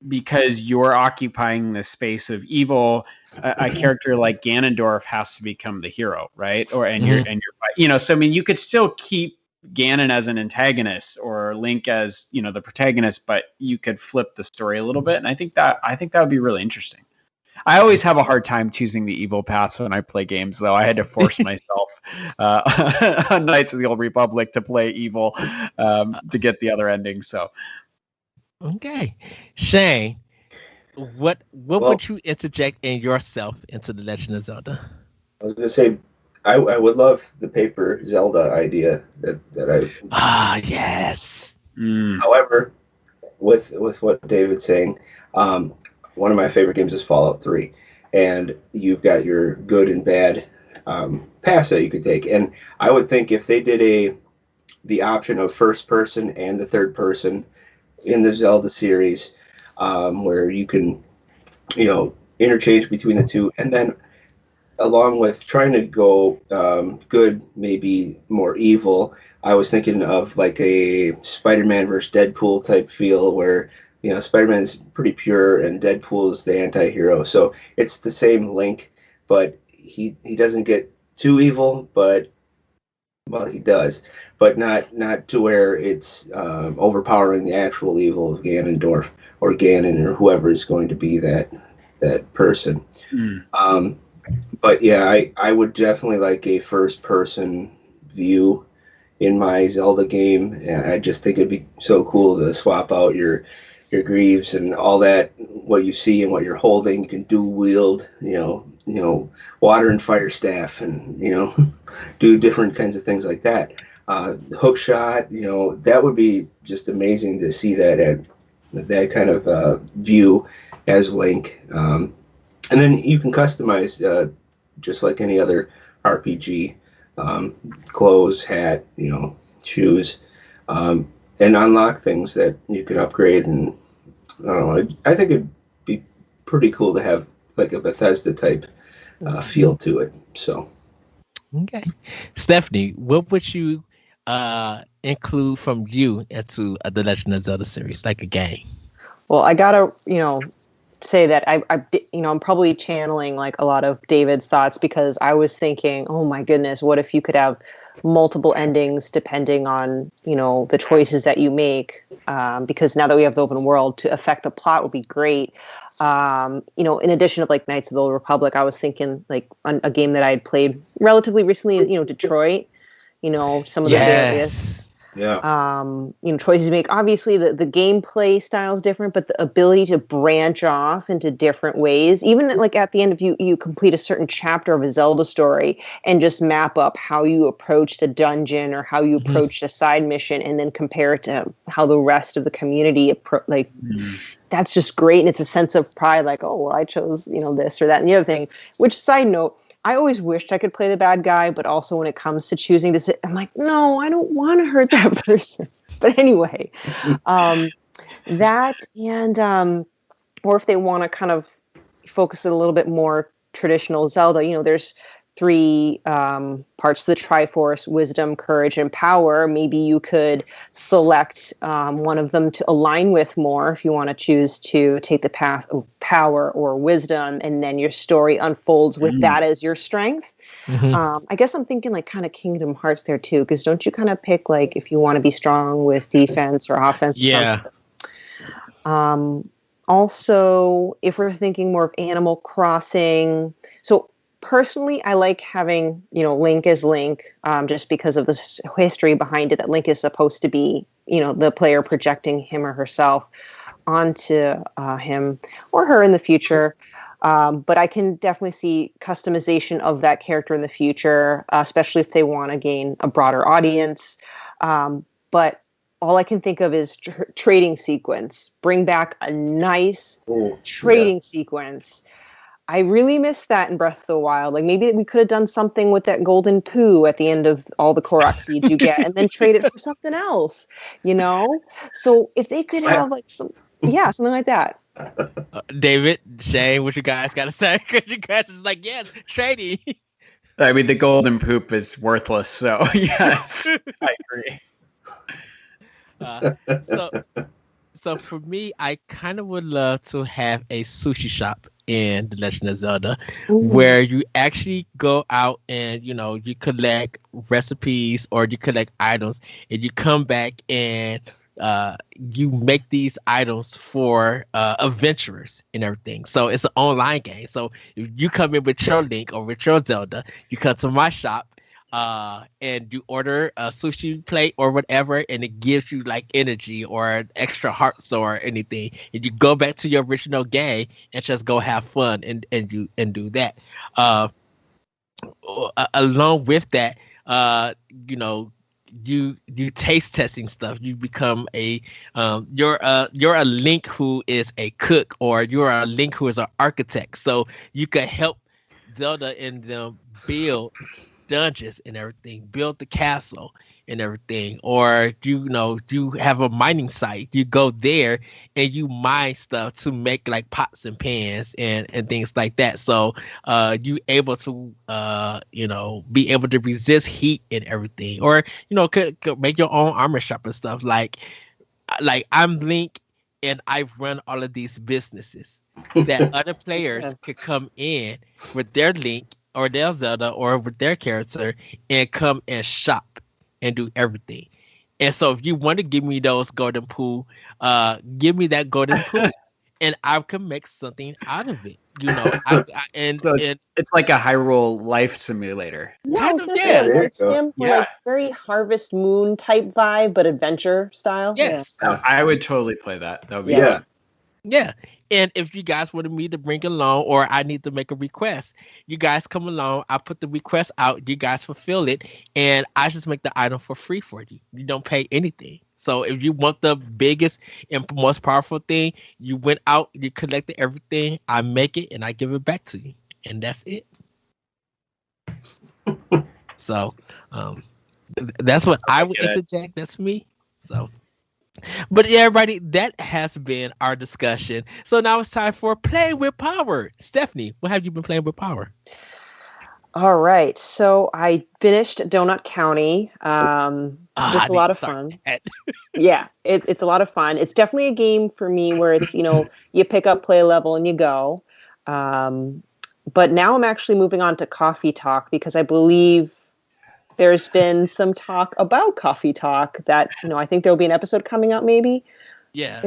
because you're occupying the space of evil, a character like Ganondorf has to become the hero, right? So you could still keep Ganon as an antagonist or Link as the protagonist, but you could flip the story a little bit, and I think that would be really interesting. I always have a hard time choosing the evil paths when I play games, though. I had to force myself on Knights of the Old Republic to play evil to get the other ending. So, okay, Shane, what would you interject in yourself into the Legend of Zelda? I was going to say, I would love the paper Zelda idea that I. Yes. However, with what David's saying, one of my favorite games is Fallout 3, and you've got your good and bad paths that you could take. And I would think if they did the option of first person and the third person in the Zelda series, where you can, interchange between the two, and then along with trying to go good, maybe more evil, I was thinking of like a Spider-Man versus Deadpool type feel where, Spider-Man's pretty pure and Deadpool is the anti-hero. So it's the same Link, but he doesn't get too evil, but he does, but not to where it's overpowering the actual evil of Ganondorf or Ganon or whoever is going to be that person. But yeah, I would definitely like a first-person view in my Zelda game, and I just think it'd be so cool to swap out your greaves and all that, what you see and what you're holding. You can dual wield, water and fire staff, and do different kinds of things like that. Hook shot, that would be just amazing to see that kind of view as Link. And then you can customize just like any other RPG, clothes, hat, shoes, and unlock things that you can upgrade. And I don't know, I think it'd be pretty cool to have like a Bethesda type feel to it. So, okay, Stephanie, what would you include from you into the Legend of Zelda series, like a game? Well, I gotta, say that I'm probably channeling like a lot of David's thoughts, because I was thinking, oh my goodness, what if you could have multiple endings depending on, the choices that you make? Because now that we have the open world, to affect the plot would be great. In addition of like Knights of the Old Republic, I was thinking like on a game that I had played relatively recently, Detroit, some of the various choices you make. Obviously the gameplay style is different, but the ability to branch off into different ways, even like at the end, if you complete a certain chapter of a Zelda story and just map up how you approach the dungeon or how you approach a side mission, and then compare it to how the rest of the community that's just great. And it's a sense of pride, like, oh well, I chose this or that and the other thing. Which, side note, I always wished I could play the bad guy, but also when it comes to choosing to sit, I'm like, no, I don't want to hurt that person. But anyway, that and or if they want to kind of focus it a little bit more traditional Zelda, there's 3 parts to the Triforce: wisdom, courage, and power. Maybe you could select one of them to align with more if you want to choose to take the path of power or wisdom, and then your story unfolds with that as your strength. I guess I'm thinking like kind of Kingdom Hearts there too, because don't you kind of pick like if you want to be strong with defense or offense? Yeah. Also, if we're thinking more of Animal Crossing, so personally, I like having, Link as Link, just because of the history behind it, that Link is supposed to be, the player projecting him or herself onto him or her in the future. But I can definitely see customization of that character in the future, especially if they want to gain a broader audience. But all I can think of is trading sequence. Bring back a nice trading sequence. I really missed that in Breath of the Wild. Like maybe we could have done something with that golden poo at the end of all the Korok seeds you get, and then trade it for something else, So if they could have like something like that. David, Shane, what you guys got to say? Because you guys is like, yes, trading. I mean, the golden poop is worthless, so yes, I agree. So for me, I kind of would love to have a sushi shop in The Legend of Zelda, where you actually go out and you collect recipes or you collect items, and you come back and you make these items for adventurers and everything. So it's an online game. So if you come in with your Link or with your Zelda, you come to my shop and you order a sushi plate or whatever, and it gives you like energy or extra hearts or anything, and you go back to your original game and just go have fun and do that. Along with that, you taste testing stuff. You become you're a Link who is a cook, or you're a Link who is an architect, so you can help Zelda and them build dungeons and everything, build the castle and everything. Or you have a mining site, you go there and you mine stuff to make like pots and pans and things like that. So you able to be able to resist heat and everything. Or could make your own armor shop and stuff. Like I'm Link and I've run all of these businesses that other players could come in with their Link or their Zelda or with their character and come and shop and do everything. And so if you want to give me those golden pool, give me that golden pool and I can make something out of it. It's like a Hyrule Life Simulator. Yeah, like very Harvest Moon type vibe, but adventure style. Yes. Yeah. I would totally play that. That would be fun. Yeah. And if you guys wanted me to bring along, or I need to make a request, you guys come along. I put the request out. You guys fulfill it, and I just make the item for free for you. You don't pay anything. So if you want the biggest and most powerful thing, you went out, you collected everything. I make it, and I give it back to you, and that's it. So that's what I would interject. That's me. So. But yeah, everybody, that has been our discussion. So now it's time for Play with Power. Stephanie, what have you been playing with Power? All right. So I finished Donut County. just a lot of fun. Yeah, it's a lot of fun. It's definitely a game for me where it's, you pick up, play a level, and you go. But now I'm actually moving on to Coffee Talk because I believe there's been some talk about Coffee Talk that, I think there'll be an episode coming up maybe. Yeah.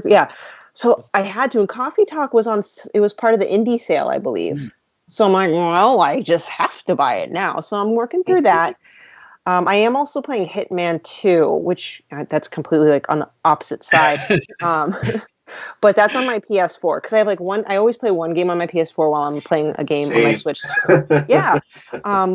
Yeah. So I had to, and Coffee Talk was it was part of the indie sale, I believe. So I'm like, well, I just have to buy it now. So I'm working through that. I am also playing Hitman 2, which that's completely like on the opposite side. But that's on my PS4 because I have I always play one game on my PS4 while I'm playing a game on my Switch. Yeah.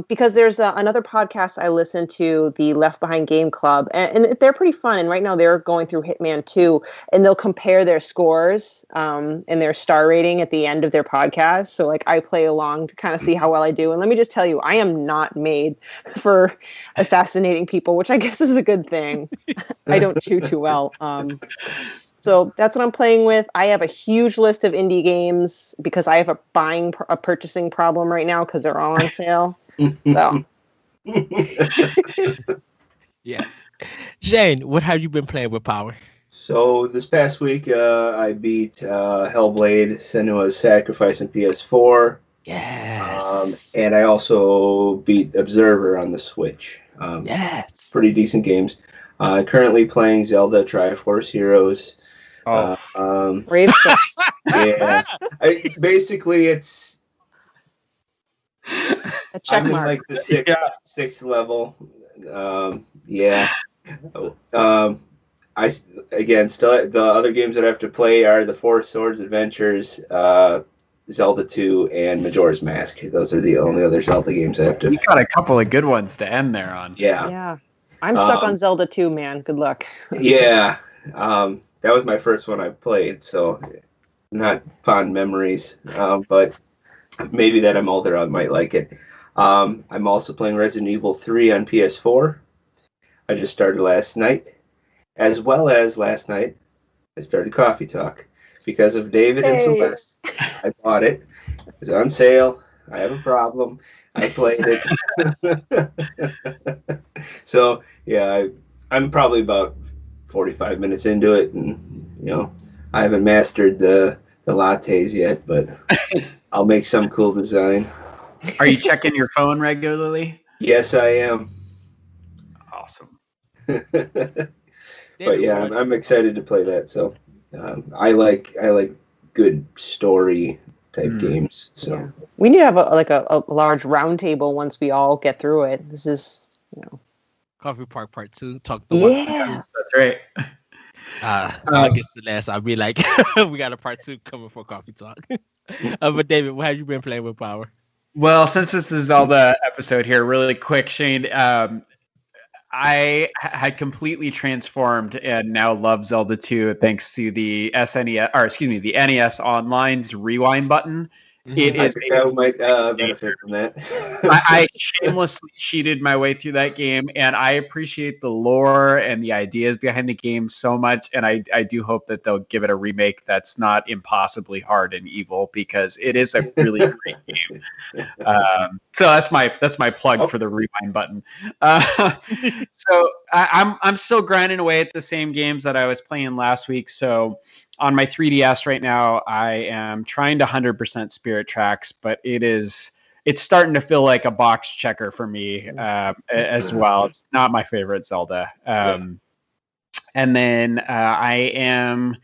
Because there's another podcast I listen to, the Left Behind Game Club, and they're pretty fun. And right now they're going through Hitman 2, and they'll compare their scores and their star rating at the end of their podcast. So I play along to kind of see how well I do. And let me just tell you, I am not made for assassinating people, which I guess is a good thing. I don't do too well. So that's what I'm playing with. I have a huge list of indie games because I have a purchasing problem right now because they're all on sale. So. Yeah. Jane, what have you been playing with Power? So this past week, I beat Hellblade: Senua's Sacrifice on PS4. Yes. And I also beat Observer on the Switch. Yes. Pretty decent games. Currently playing Zelda Triforce Heroes. Brave stuff. Yeah. Basically, it's a check I'm mark. in the sixth level. Yeah. I still the other games that I have to play are the Four Swords Adventures, Zelda 2, and Majora's Mask. Those are the only other Zelda games I have to. You got a couple of good ones to end there on. Yeah. Yeah. I'm stuck on Zelda 2, man. Good luck. Yeah. That was my first one I played, so not fond memories. But maybe that I'm older, I might like it. I'm also playing Resident Evil 3 on PS4. I just started last night. As well as last night, I started Coffee Talk. Because of David and Celeste, I bought it. It was on sale. I have a problem. I played it. So, yeah, I'm probably about 45 minutes into it, and I haven't mastered the lattes yet, but I'll make some cool design. Are you checking your phone regularly? Yes, I am. Awesome. But yeah, I'm excited to play that. So I like good story type games. So yeah. We need to have a large round table once we all get through it. This is Coffee Park Part 2. Talk the that's right. I guess the last I'll be like, we got a Part 2 coming for Coffee Talk. But David, what have you been playing with Power? Well, since this is Zelda episode here, really quick, Shane, I had completely transformed and now love Zelda 2 thanks to the the NES Online's rewind button. It is. I might benefit from that. I shamelessly cheated my way through that game, and I appreciate the lore and the ideas behind the game so much. And I do hope that they'll give it a remake that's not impossibly hard and evil, because it is a really great game. So that's my plug for the rewind button. So I'm still grinding away at the same games that I was playing last week. So on my 3DS right now, I am trying to 100% Spirit Tracks, but it's starting to feel like a box checker for me as well. It's not my favorite Zelda. And then I am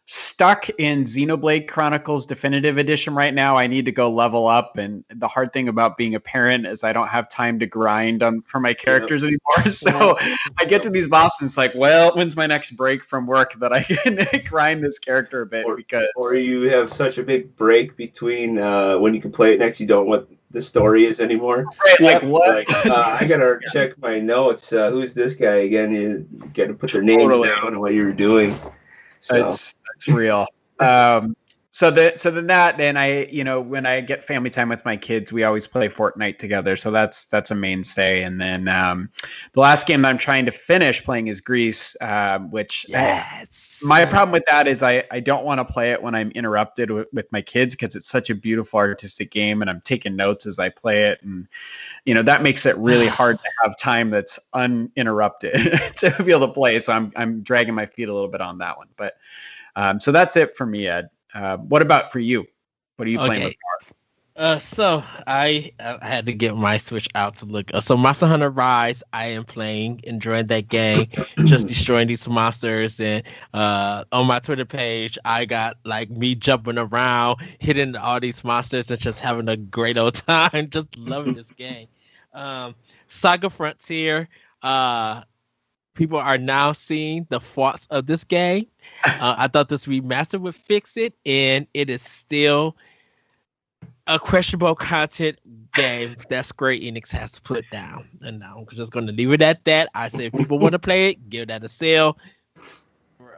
stuck in Xenoblade Chronicles Definitive Edition right now. I need to go level up, and the hard thing about being a parent is I don't have time to grind for my characters anymore. So I get to these bosses, and it's like, well, when's my next break from work that I can grind this character a bit? Or you have such a big break between when you can play it next, you don't know what the story is anymore. Right, like what? I gotta check my notes. Who's this guy again? You gotta put their names down and what you're doing. So. It's real. So then I, when I get family time with my kids, we always play Fortnite together. So that's a mainstay. And then the last game I'm trying to finish playing is Greece, which my problem with that is I don't want to play it when I'm interrupted with my kids, because it's such a beautiful artistic game and I'm taking notes as I play it. And, that makes it really hard to have time that's uninterrupted to be able to play. So I'm dragging my feet a little bit on that one. But so that's it for me, Ed. What about for you? What are you playing with? So I had to get my Switch out to look. So Monster Hunter Rise, I am playing, enjoying that game, just destroying these monsters. And on my Twitter page, I got like me jumping around, hitting all these monsters, and just having a great old time, just loving this game. Saga Frontier. People are now seeing the faults of this game. I thought this remaster would fix it, and it is still a questionable content game that Square Enix has to put down. And I'm just going to leave it at that. I say if people want to play it, give that a sale.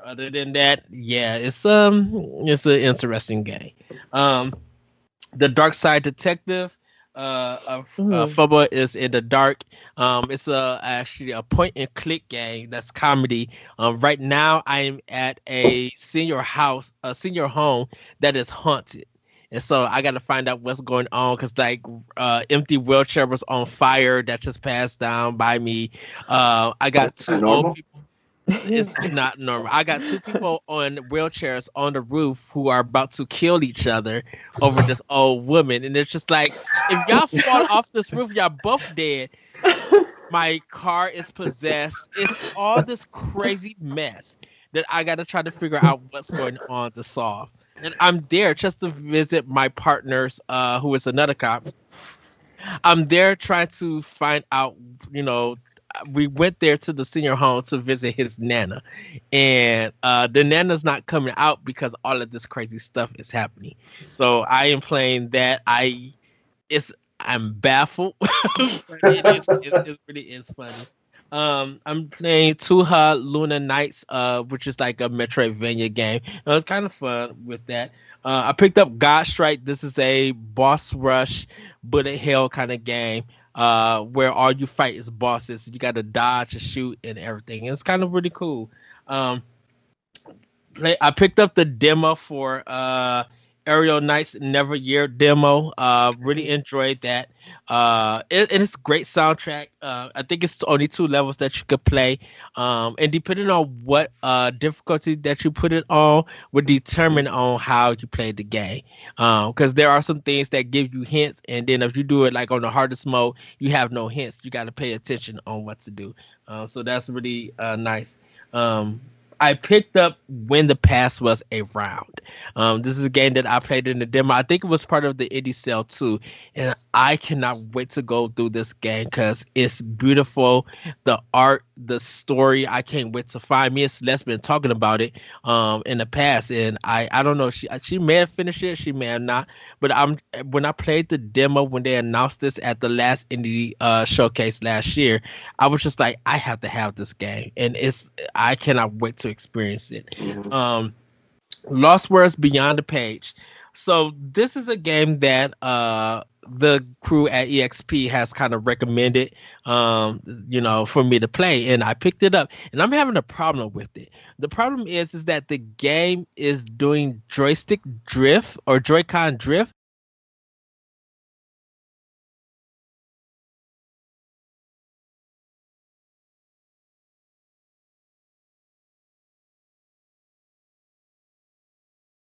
Other than that, yeah, it's an interesting game. The Dark Side Detective. Fubba is in the dark. It's actually a point and click game that's comedy. Right now I'm at a senior home that is haunted, and so I got to find out what's going on, because like empty wheelchair was on fire that just passed down by me. I got two old people. It's not normal. I got two people on wheelchairs on the roof who are about to kill each other over this old woman. And it's just like, if y'all fall off this roof, y'all both dead. My car is possessed. It's all this crazy mess that I got to try to figure out what's going on to solve. And I'm there just to visit my partners, who is another cop. I'm there trying to find out, we went there to the senior home to visit his nana, and the nana's not coming out because all of this crazy stuff is happening. So I am playing that. I'm baffled. It really is funny. I'm playing Tuha Luna Nights, which is like a Metroidvania game. It was kind of fun with that. I picked up God Strike. This is a boss rush, bullet hell kind of game. Where all you fight is bosses. You got to dodge and shoot and everything. And it's kind of really cool. I picked up the demo for Aerial Knights Never Year demo. Really enjoyed that. It's a great soundtrack. I think it's only 2 levels that you could play. And depending on what difficulty that you put it on would determine on how you play the game. Because there are some things that give you hints, and then if you do it like on the hardest mode, you have no hints. You got to pay attention on what to do. So that's really nice. I picked up When the Past Was Around. This is a game that I played in the demo. I think it was part of the indie sale too. And I cannot wait to go through this game because it's beautiful. The art, the story, I can't wait to find. Me and Celeste been talking about it in the past. And I don't know. She may have finished it. She may have not. But when I played the demo, when they announced this at the last indie showcase last year, I was just like, I have to have this game. And I cannot wait to experience it. Mm-hmm. Lost Words Beyond the Page. So this is a game that the crew at EXP has kind of recommended for me to play, and I picked it up, and I'm having a problem with it. The problem is that the game is doing joystick drift or Joy-Con drift.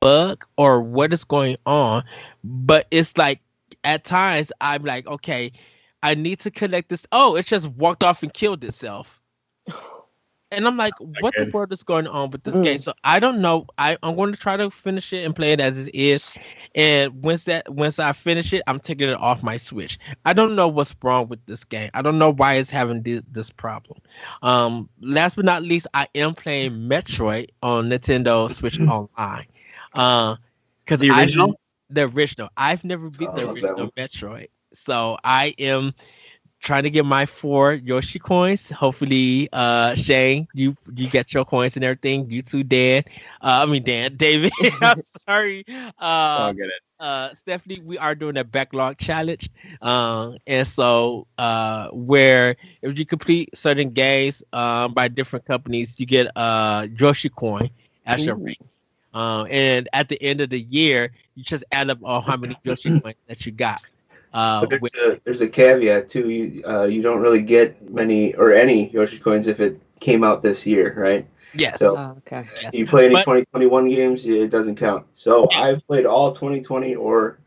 Bug or what is going on, but it's like at times I'm like, okay, I need to collect this. Oh, it just walked off and killed itself. And I'm like, what the world is going on with this game? So I don't know. I'm going to try to finish it and play it as it is. And once I finish it, I'm taking it off my Switch. I don't know what's wrong with this game. I don't know why it's having this problem. Last but not least, I am playing Metroid on Nintendo Switch Online. Because the original? I've never beat the original Metroid. So I am trying to get my 4 Yoshi coins. Hopefully, Shane, you get your coins and everything. You too, Dan. David. I'm sorry. I'll get it. Stephanie, we are doing a backlog challenge. And so where if you complete certain games by different companies, you get a Yoshi coin as your rank. And at the end of the year, you just add up how many Yoshi coins that you got. There's a caveat too. You don't really get many or any Yoshi coins if it came out this year, right? Yes. So okay. Yes. You play any 2021 games, it doesn't count. So I've played all 2020 or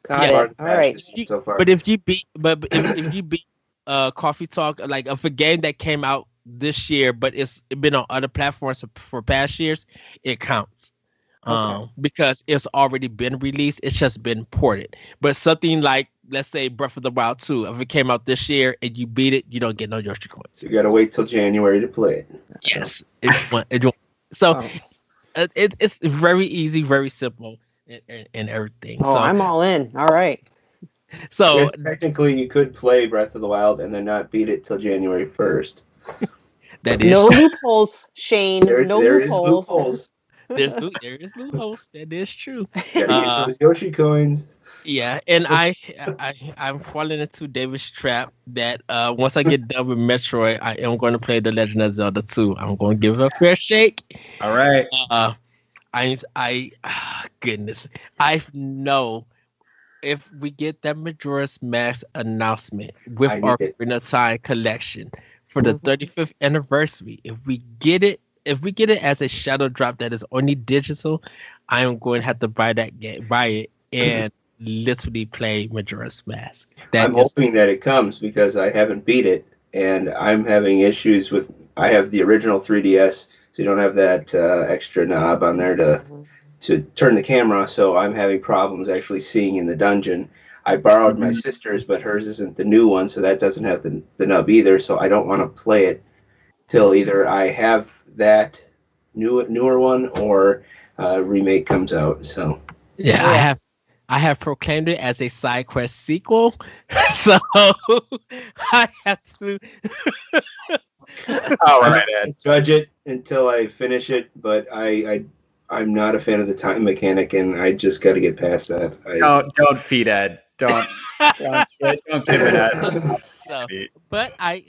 Got it. All right. So far. But if you beat Coffee Talk, like if a game that came out this year, but it's been on other platforms for past years, it counts. Because it's already been released, it's just been ported. But something like, let's say, Breath of the Wild 2, if it came out this year and you beat it, you don't get no Yoshi coins. You gotta wait till January to play it. Yes. It's very easy, very simple, and everything. Oh, so I'm all in. All right. So technically, you could play Breath of the Wild and then not beat it till January 1st. That is no loopholes, Shane. There is loopholes. There is loopholes. That is true. Get those Yoshi coins. Yeah, and I'm falling into David's trap that once I get done with Metroid, I am going to play The Legend of Zelda 2. I'm going to give it a fair shake. All right. Goodness, I know if we get that Majora's Mask announcement with our Ocarina of Time collection for the 35th anniversary, if we get it as a shadow drop that is only digital, I am going to have to buy it, and literally play Majora's Mask. I'm hoping that it comes because I haven't beat it, and I'm having issues with. I have the original 3DS, so you don't have that extra knob on there to turn the camera. So I'm having problems actually seeing in the dungeon. I borrowed my sister's, but hers isn't the new one, so that doesn't have the nub either. So I don't want to play it till either I have that newer one or remake comes out. So yeah. I have proclaimed it as a side quest sequel, so I have to. All right, Ed. Judge it until I finish it, but I'm not a fan of the time mechanic, and I just got to get past that. Don't feed Ed. Don't give it Ed. No, but I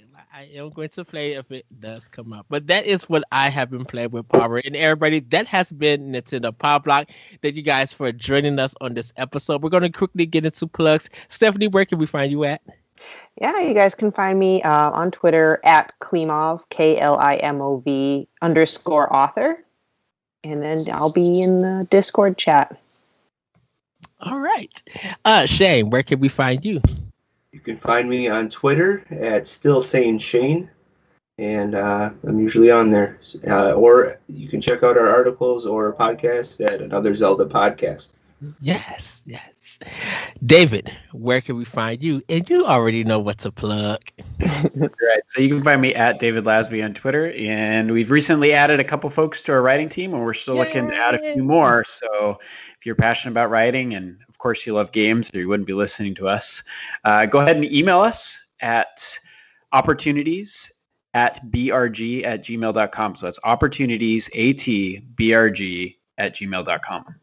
am going to play if it does come up. But that is what I have been playing with Power. And everybody, that has been Nintendo Pow Block. Thank you guys for joining us on this episode. We're going to quickly get into plugs. Stephanie, where can we find you at? Yeah, you guys can find me on Twitter at Klimov, KLIMOV _author. And then I'll be in the Discord chat. All right. Shane, where can we find you? You can find me on Twitter at Still Saying Shane, and I'm usually on there. Or you can check out our articles or podcasts at Another Zelda Podcast. Yes. David, where can we find you? And you already know what to plug. Right. So you can find me at David Lasby on Twitter, and we've recently added a couple folks to our writing team, and we're still looking to add a few more. So if you're passionate about writing, and of course you love games, or you wouldn't be listening to us, go ahead and email us at opportunities@brg@gmail.com. So that's opportunities@brg@gmail.com.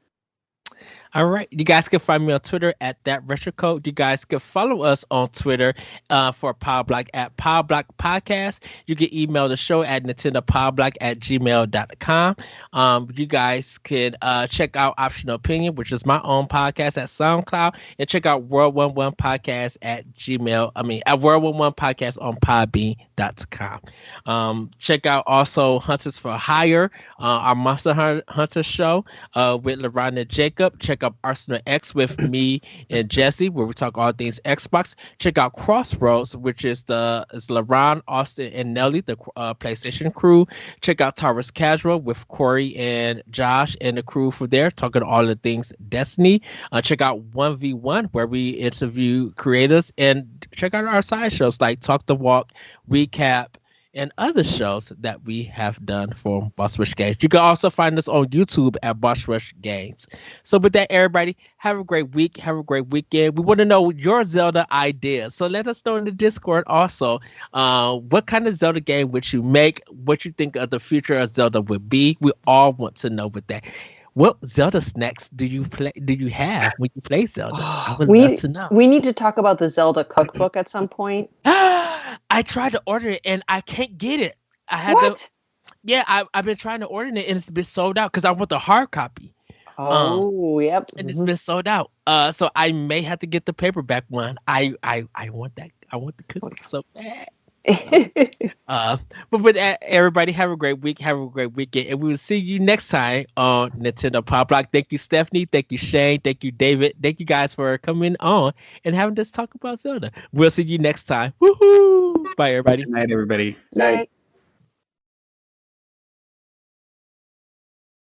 All right. You guys can find me on Twitter at ThatRetroCode. You guys can follow us on Twitter for Pow Block at Pow Block Podcast. You can email the show at nintendopowblock@gmail.com. You guys can check out Optional Opinion, which is my own podcast at SoundCloud, and check out World 11 Podcast at World 11 Podcast on Podbean.com. Check out also Hunters for Hire, our Monster Hunter show with LaRon and Jacob. Check out Arsenal X with me and Jesse, where we talk all things Xbox. Check out Crossroads, which is LaRon, Austin, and Nelly, the PlayStation crew. Check out Taurus Casual with Corey and Josh and the crew for there, talking all the things Destiny. Check out 1v1, where we interview creators, and check out our side shows like Talk the Walk, Recap, and other shows that we have done for Boss Rush Games. You can also find us on YouTube at Boss Rush Games. So with that, everybody, have a great week. Have a great weekend. We want to know your Zelda ideas. So let us know in the Discord also. What kind of Zelda game would you make? What you think of the future of Zelda would be? We all want to know with that. What Zelda snacks do you have when you play Zelda? I would love to know. We need to talk about the Zelda cookbook at some point. I tried to order it and I can't get it. I had to. Yeah, I've been trying to order it and it's been sold out because I want the hard copy. Yep. And it's been sold out. So I may have to get the paperback one. I want that. I want the cookbook so bad. But with that, everybody, have a great week, have a great weekend, and we will see you next time on Nintendo Pow Block. Thank you, Stephanie. Thank you, Shane. Thank you, David. Thank you guys for coming on and having us talk about Zelda. We'll see you next time. Woohoo! Bye, everybody. Good night, everybody. Night.